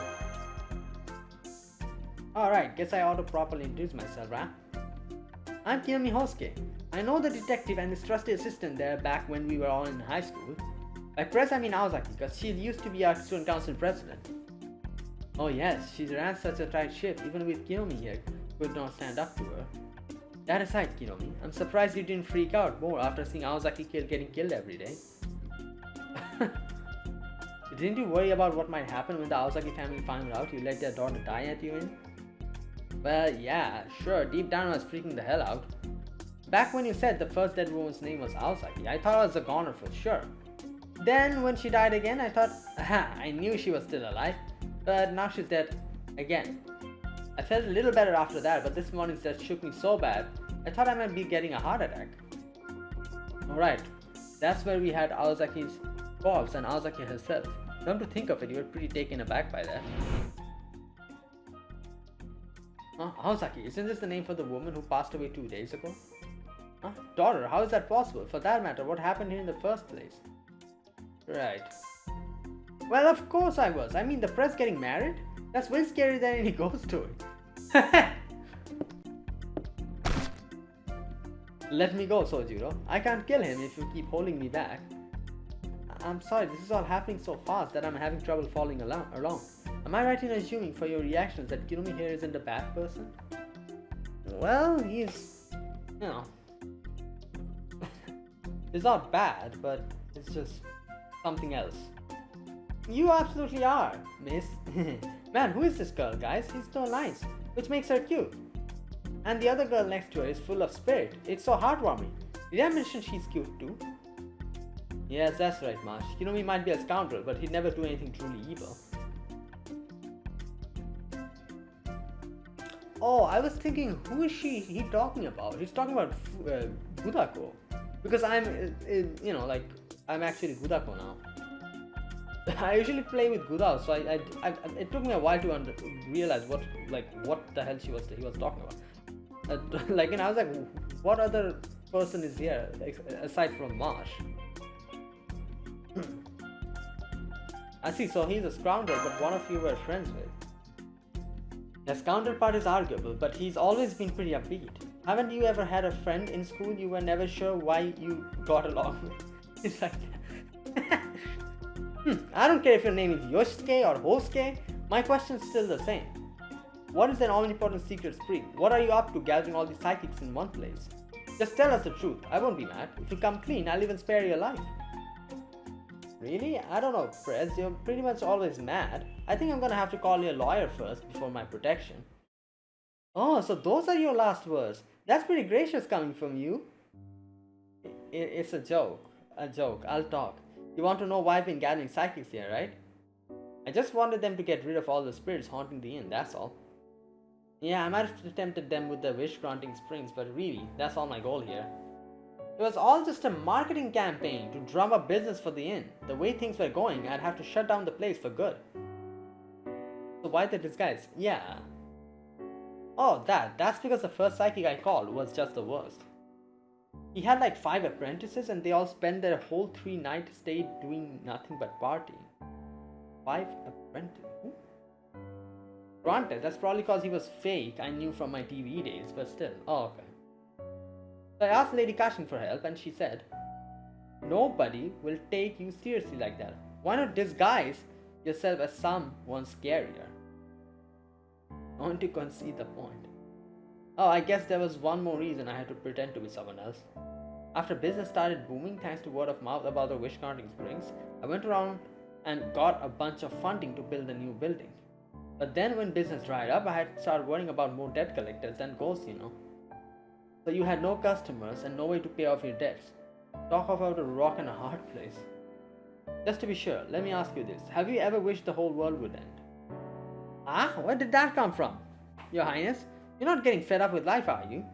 Alright, guess I ought to properly introduce myself, huh? I'm Kiyomi Hosuke. I know the detective and his trusty assistant there back when we were all in high school. By press I mean Aozaki, because she used to be our student council president. Oh yes, she ran such a tight ship, even with Kinomi here, could not stand up to her. That aside, Kinomi, I'm surprised you didn't freak out more after seeing Aozaki getting killed every day. Didn't you worry about what might happen when the Aozaki family found out you let their daughter die at you in? Well, yeah, sure, deep down I was freaking the hell out. Back when you said the first dead woman's name was Aozaki, I thought I was a goner for sure. Then when she died again, I thought, I knew she was still alive, but now she's dead again. I felt a little better after that, but this morning just shook me so bad, I thought I might be getting a heart attack. Alright, that's where we had Aozaki's corpse and Aozaki herself. Come to think of it, you were pretty taken aback by that. Aozaki, isn't this the name for the woman who passed away 2 days ago? Daughter, how is that possible? For that matter, what happened here in the first place? Right. Well, of course I was. I mean, the press getting married? That's way scarier than any ghost story. Let me go, Sojiro. I can't kill him if you keep holding me back. I'm sorry, this is all happening so fast that I'm having trouble following along. Am I right in assuming for your reactions that Kirumi here isn't a bad person? Well, he's... you know... he's not bad, but it's just something else. You absolutely are, miss. Man, who is this girl, guys? He's so nice, which makes her cute. And the other girl next to her is full of spirit. It's so heartwarming. Did I mention she's cute too? Yes, that's right, Marsh. Kirumi might be a scoundrel, but he'd never do anything truly evil. Oh, I was thinking, who is he talking about? He's talking about Budako. Because I'm, you know, like, I'm actually Budako now. I usually play with Gudao, so it took me a while to realize what the hell he was talking about. Like, and I was like, what other person is here aside from Marsh? I see. So he's a scoundrel, but one of you were friends with. The scoundrel part is arguable, but he's always been pretty upbeat. Haven't you ever had a friend in school you were never sure why you got along with? It's like that. I don't care if your name is Yoshisuke or Hosuke, my question's still the same. What is an omnipotent secret spree? What are you up to gathering all these psychics in one place? Just tell us the truth, I won't be mad. If you come clean, I'll even spare your life. Really? I don't know, Prez, you're pretty much always mad. I think I'm gonna have to call you a lawyer first before my protection. Oh, so those are your last words. That's pretty gracious coming from you. It's a joke. I'll talk. You want to know why I've been gathering psychics here, right? I just wanted them to get rid of all the spirits haunting the inn, that's all. Yeah, I might have tempted them with the wish-granting springs, but really, that's all my goal here. It was all just a marketing campaign to drum up business for the inn. The way things were going, I'd have to shut down the place for good. So why the disguise? Yeah. Oh, that's because the first psychic I called was just the worst. He had like 5 apprentices and they all spent their whole 3-night stay doing nothing but partying. 5 apprentices? Granted, that's probably because he was fake, I knew from my TV days, but still. Oh, okay. So I asked Lady Kashin for help and she said, nobody will take you seriously like that. Why not disguise yourself as someone scarier? I want to concede the point. Oh, I guess there was one more reason I had to pretend to be someone else. After business started booming thanks to word of mouth about the wish-granting springs, I went around and got a bunch of funding to build a new building. But then when business dried up, I had to start worrying about more debt collectors and ghosts, you know. So you had no customers and no way to pay off your debts. Talk about a rock and a hard place. Just to be sure, let me ask you this. Have you ever wished the whole world would end? Ah, where did that come from? Your Highness, you're not getting fed up with life, are you?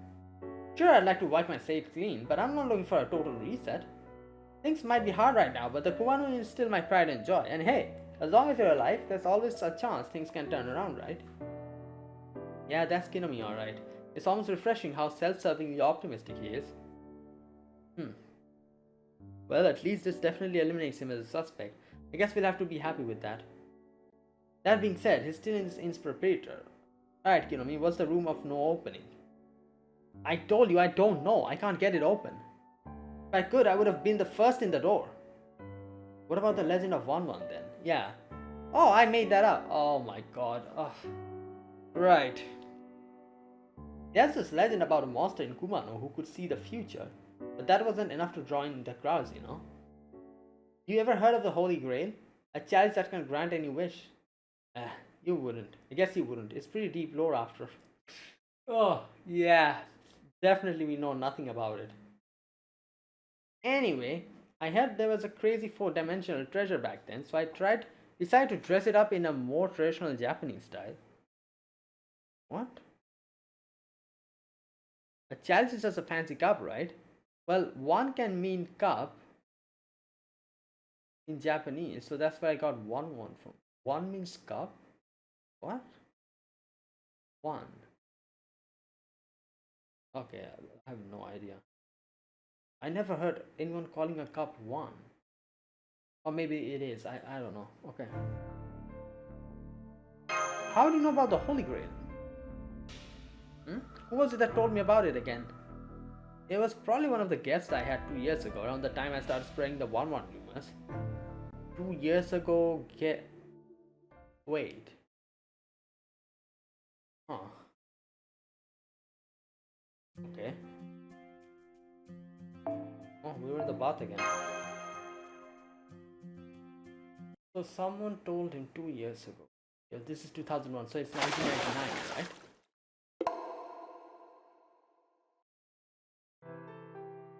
Sure, I'd like to wipe my slate clean, but I'm not looking for a total reset. Things might be hard right now, but the Kumano is still my pride and joy. And hey, as long as you're alive, there's always a chance things can turn around, right? Yeah, that's Kinomi, alright. It's almost refreshing how self-servingly optimistic he is. Well, at least this definitely eliminates him as a suspect. I guess we'll have to be happy with that. That being said, he's still in this inn's proprietor. Alright, Kinomi, what's the room of no opening? I told you I don't know. I can't get it open. If I could, I would have been the first in the door. What about the legend of 1-1 then? Yeah. Oh, I made that up. Oh my god. Ugh. Right. There's this legend about a monster in Kumano who could see the future, but that wasn't enough to draw in the crowds, you know. You ever heard of the Holy Grail? A chalice that can grant any wish? You wouldn't. I guess you wouldn't. It's pretty deep lore after. Oh, yeah. Definitely we know nothing about it. Anyway, I heard there was a crazy 4-dimensional treasure back then, so I decided to dress it up in a more traditional Japanese style. What? A chalice is just a fancy cup, right? Well, one can mean cup in Japanese, so that's where I got 1-1 from. One means cup? What? One. Okay, I have no idea. I never heard anyone calling a cup 1. Or maybe it is, I don't know. Okay. How do you know about the Holy Grail? Who was it that told me about it again? It was probably one of the guests I had 2 years ago, around the time I started spreading the 1-1 rumors. 2 years ago, wait. Huh. Okay. Oh, we were in the bath again. So someone told him 2 years ago. Yeah, this is 2001, so it's 1999, right?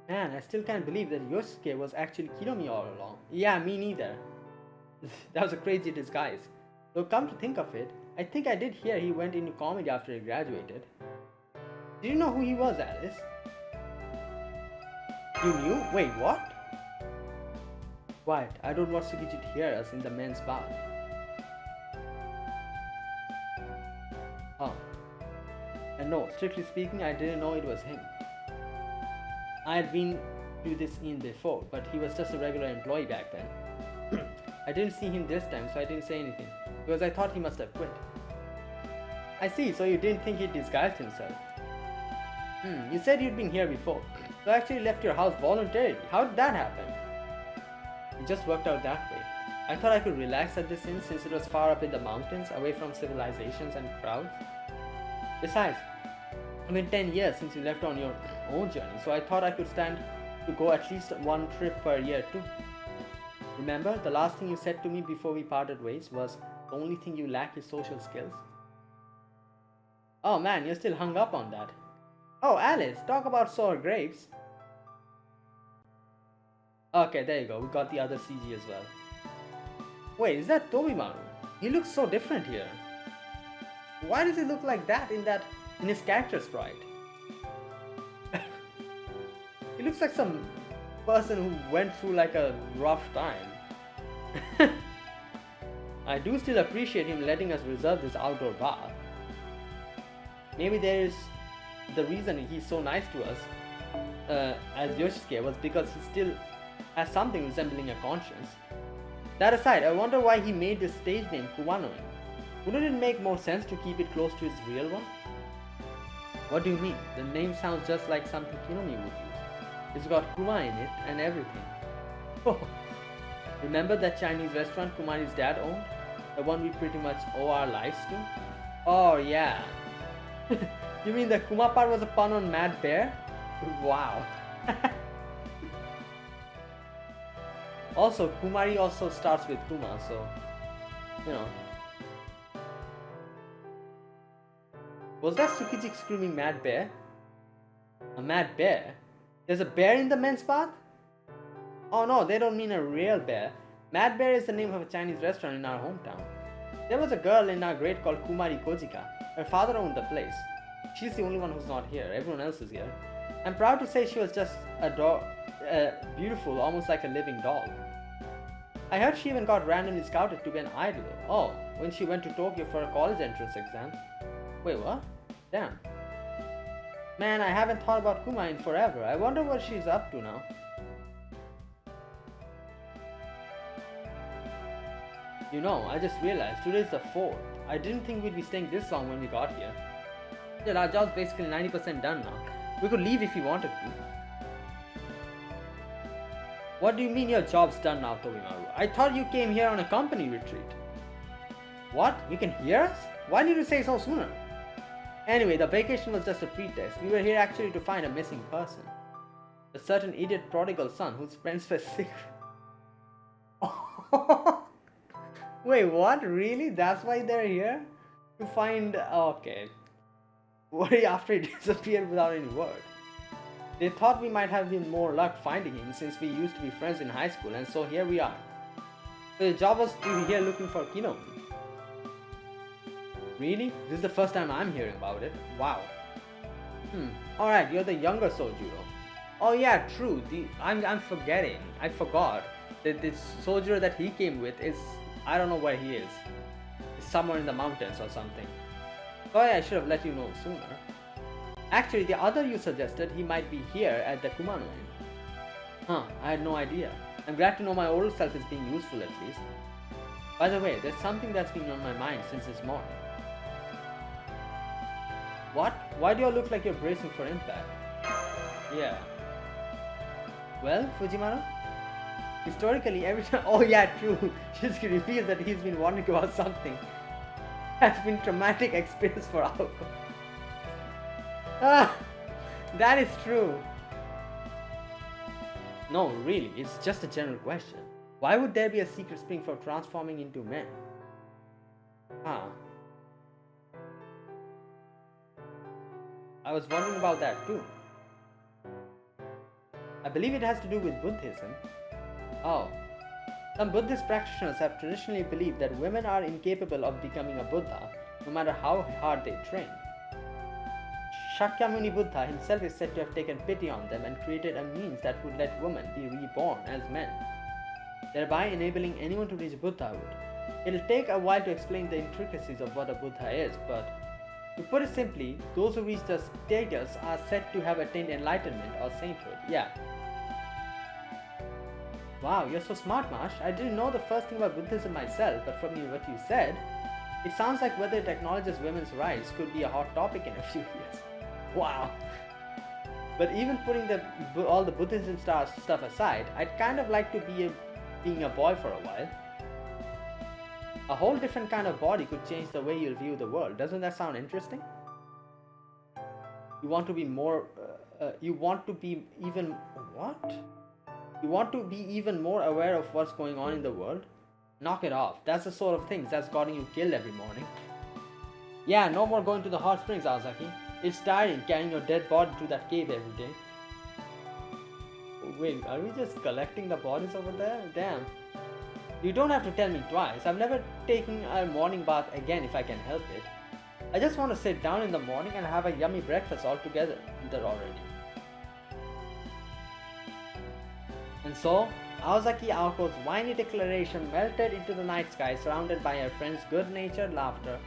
Man, I still can't believe that Yoshisuke was actually Kinomi all along. Yeah, me neither. That was a crazy disguise. Though come to think of it, I think I did hear he went into comedy after he graduated. Did you know who he was, Alice? You knew? Wait, what? Quiet, I don't want Tsukiji to hear us in the men's bath. Oh. And no, strictly speaking, I didn't know it was him. I had been to this inn before, but he was just a regular employee back then. I didn't see him this time, so I didn't say anything, because I thought he must have quit. I see, so you didn't think he disguised himself. You said you'd been here before, so actually left your house voluntarily. How did that happen? It just worked out that way. I thought I could relax at this inn since it was far up in the mountains, away from civilizations and crowds. Besides, it's been 10 years since you left on your own journey, so I thought I could stand to go at least one trip per year too. Remember, the last thing you said to me before we parted ways was the only thing you lack is social skills? Oh man, you're still hung up on that. Oh, Alice, talk about sour grapes. Okay, there you go, we got the other CG as well. Wait, is that Tobimaru? He looks so different here. Why does he look like that in his character sprite? He looks like some person who went through like a rough time. I do still appreciate him letting us reserve this outdoor bar. Maybe there is the reason he's so nice to us as Yoshisuke was because he still has something resembling a conscience. That aside, I wonder why he made this stage name Kumanoin. Wouldn't it make more sense to keep it close to his real one? What do you mean? The name sounds just like something Kinomi would use. It's got Kuma in it and everything. Oh, remember that Chinese restaurant Kumari's dad owned? The one we pretty much owe our lives to? Oh yeah. You mean the Kuma part was a pun on Mad Bear? Wow. Also, Kumari also starts with Kuma, so, you know. Was that Tsukiji screaming Mad Bear? A mad bear? There's a bear in the men's bath? Oh no, they don't mean a real bear. Mad Bear is the name of a Chinese restaurant in our hometown. There was a girl in our grade called Kumari Kojika. Her father owned the place. She's the only one who's not here. Everyone else is here. I'm proud to say she was just beautiful, almost like a living doll. I heard she even got randomly scouted to be an idol. Oh, when she went to Tokyo for a college entrance exam. Wait, what? Damn. Man, I haven't thought about Kuma in forever. I wonder what she's up to now. You know, I just realized today's the 4th. I didn't think we'd be staying this long when we got here. Yeah, our job's basically 90% done now. We could leave if we wanted to. What do you mean your job's done now, Tobimaru? I thought you came here on a company retreat. What? You can hear us? Why did you say so sooner? Anyway, the vacation was just a pretext. We were here actually to find a missing person. A certain idiot prodigal son whose friends were sick. Wait, what? Really? That's why they're here? To find... Okay. Worry after he disappeared without any word. They thought we might have been more luck finding him since we used to be friends in high school, and so here we are. So the job was to be here looking for Kinomi. Really? This is the first time I'm hearing about it. Wow. Alright, you're the younger Sojuro. Oh yeah, true. I'm forgetting. I forgot that this Sojuro that he came with is... I don't know where he is. It's somewhere in the mountains or something. Sorry, I should have let you know sooner. Actually, the other you suggested, he might be here at the Kumano Inn. Huh, I had no idea. I'm glad to know my older self is being useful at least. By the way, there's something that's been on my mind since this morning. What? Why do you all look like you're bracing for impact? Yeah. Well, Fujimaru? Historically, every time... Oh yeah, true. Shinsuke reveals that he's been wondering about something. Has been traumatic experience for Aoko. That is true. No, really, it's just a general question. Why would there be a secret spring for transforming into men? I was wondering about that too. I believe it has to do with Buddhism. Oh. Some Buddhist practitioners have traditionally believed that women are incapable of becoming a Buddha, no matter how hard they train. Shakyamuni Buddha himself is said to have taken pity on them and created a means that would let women be reborn as men. thereby enabling anyone to reach Buddhahood. It'll take a while to explain the intricacies of what a Buddha is, but to put it simply, those who reach the status are said to have attained enlightenment or sainthood. Yeah. Wow, you're so smart, Marsh. I didn't know the first thing about Buddhism myself, but from what you said, it sounds like whether it acknowledges women's rights could be a hot topic in a few years. Wow. But even putting all the Buddhism stuff aside, I'd kind of like to being a boy for a while. A whole different kind of body could change the way you'll view the world. Doesn't that sound interesting? You want to be more... you want to be even... What? You want to be even more aware of what's going on in the world? Knock it off. That's the sort of things that's gotten you killed every morning. Yeah, no more going to the hot springs, Aozaki. It's tiring carrying your dead body to that cave every day. Wait, are we just collecting the bodies over there? Damn. You don't have to tell me twice. I've never taken a morning bath again if I can help it. I just want to sit down in the morning and have a yummy breakfast all together already. And so, Aozaki Aoko's whiny declaration melted into the night sky, surrounded by her friend's good-natured laughter.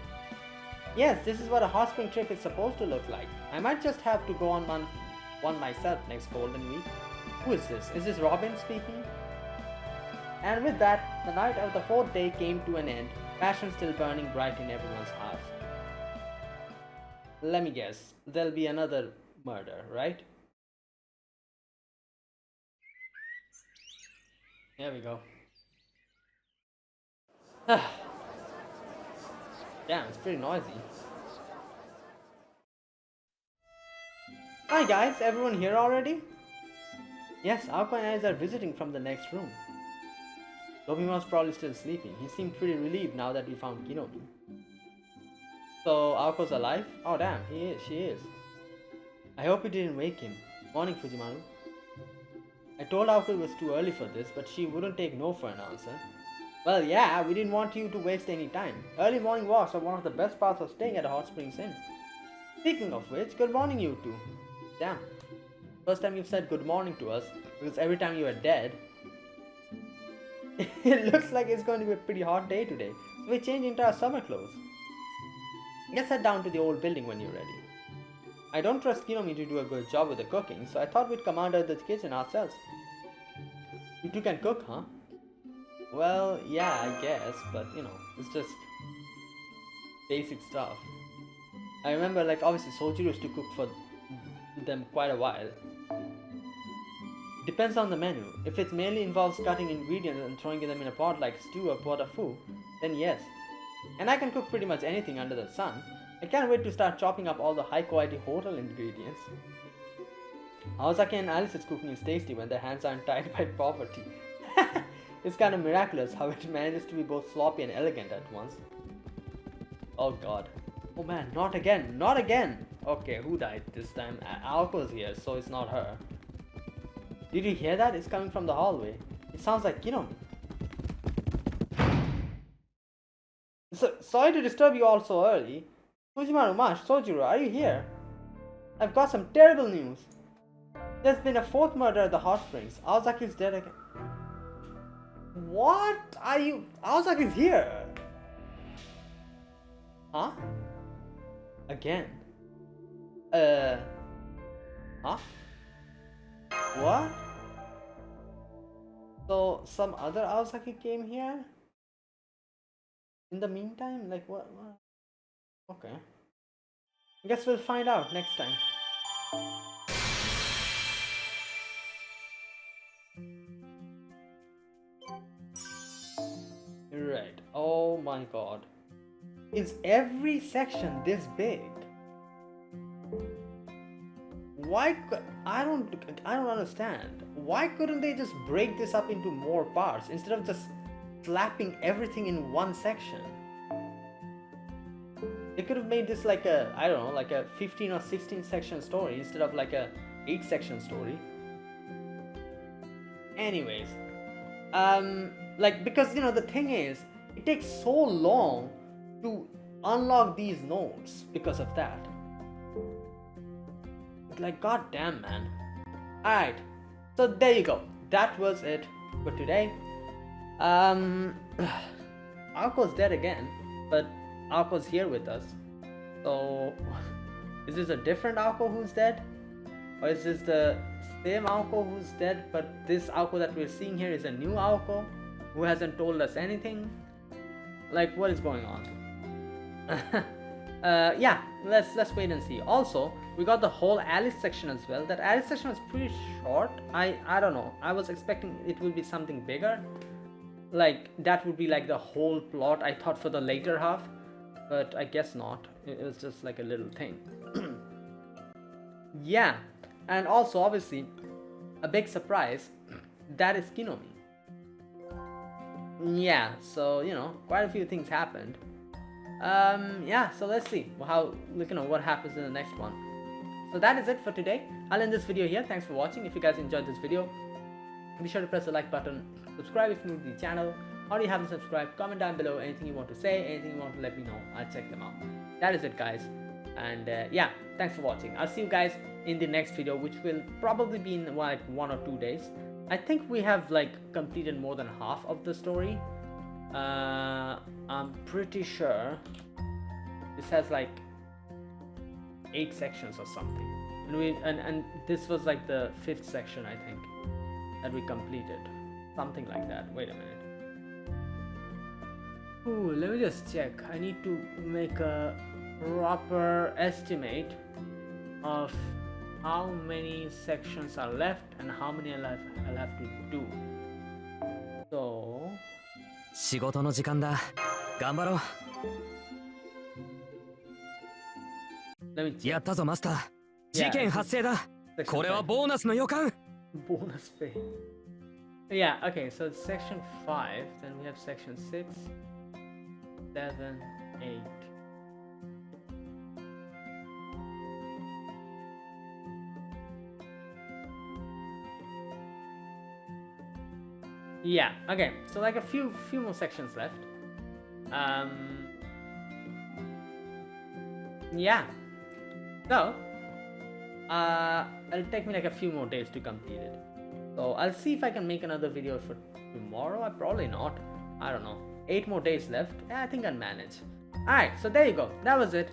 Yes, this is what a hot spring trip is supposed to look like. I might just have to go on one myself next Golden Week. Who is this? Is this Robin speaking? And with that, the night of the fourth day came to an end, passion still burning bright in everyone's hearts. Let me guess, there'll be another murder, right? There we go. Damn, it's pretty noisy. Hi guys, everyone here already? Yes, Aoko and Alice are visiting from the next room. Tobima's probably still sleeping. He seemed pretty relieved now that we found Kinomi. So, Aoko's alive? Oh damn, she is. I hope you didn't wake him. Morning, Fujimaru. I told Aoko it was too early for this, but she wouldn't take no for an answer. Well, yeah, we didn't want you to waste any time. Early morning walks are one of the best parts of staying at a hot springs inn. Speaking of which, good morning you two. Damn. First time you've said good morning to us, because every time you were dead. It looks like it's going to be a pretty hot day today, so we changed into our summer clothes. Let's head down to the old building when you're ready. I don't trust Kinomi to do a good job with the cooking, so I thought we'd come under the kitchen ourselves. You two can cook, huh? Well, yeah, I guess, but you know, it's just basic stuff. I remember, like, obviously Sojiro used to cook for them quite a while. Depends on the menu. If it mainly involves cutting ingredients and throwing them in a pot like stew or pot of food, then yes. And I can cook pretty much anything under the sun. I can't wait to start chopping up all the high quality hotel ingredients. Aozaki and Alice's cooking is tasty when their hands aren't tied by poverty. It's kind of miraculous how it manages to be both sloppy and elegant at once. Oh god. Oh man, not again, not again! Okay, who died this time? Aoko's here, so it's not her. Did you hear that? It's coming from the hallway. It sounds like Kinomi. So, sorry to disturb you all so early. Fujimaru, Mash, Sojiro, are you here? I've got some terrible news. There's been a fourth murder at the hot springs. Aozaki's dead again. What are you? Aozaki's here. Huh? Again? Huh? What? So some other Aozaki came here? In the meantime? Like what? Okay. I guess we'll find out next time. Right. Oh my god. Is every section this big? Why I don't understand. Why couldn't they just break this up into more parts instead of just slapping everything in one section? They could have made this like a, I don't know, like a 15 or 16 section story instead of like a 8 section story. Anyways, like, because you know the thing is, it takes so long to unlock these nodes because of that. It's like, goddamn, man. Alright, so there you go. That was it for today. Aoko's dead again, but Aoko's here with us. So, is this a different Aoko who's dead? Or is this the same Aoko who's dead, but this Aoko that we're seeing here is a new Aoko who hasn't told us anything? Like, what is going on? Yeah, let's wait and see. Also, we got the whole Alice section as well. That Alice section was pretty short. I don't know. I was expecting it would be something bigger. Like, that would be like the whole plot I thought for the later half. But I guess not. It was just like a little thing. Yeah, and also obviously a big surprise, that is Kinomi. Yeah, so you know, quite a few things happened. Yeah, so let's see how, you know, what happens in the next one. So that is it for today. I'll end this video here. Thanks for watching. If you guys enjoyed this video, be sure to press the like button, subscribe if you're new to the channel. Or you haven't subscribed, comment down below anything you want to say, anything you want to let me know. I'll check them out. That is it, guys. And yeah, thanks for watching. I'll see you guys in the next video, which will probably be in like 1 or 2 days. I think we have like completed more than half of the story. I'm pretty sure this has like 8 sections or something. And this was like the 5th section, I think, that we completed. Something like that. Wait a minute. Ooh, let me just check. I need to make a proper estimate of how many sections are left and how many I'll have to do. So 仕事の時間だ。頑張ろう。 let me check. やったぞマスター。事件発生だ。 Section これはボーナスの予感。 bonus pay. Yeah, okay, so it's section 5, then we have section 6, 7, 8. Yeah, okay, so like a few more sections left. Yeah, so it'll take me like a few more days to complete it. So I'll see if I can make another video for tomorrow. Probably not. I don't know. 8 more days left. Yeah, I think I'll manage. Alright, so there you go. That was it.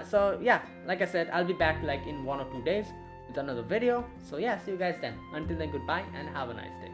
So yeah, like I said, I'll be back like in 1 or 2 days with another video. So yeah, see you guys then. Until then, goodbye and have a nice day.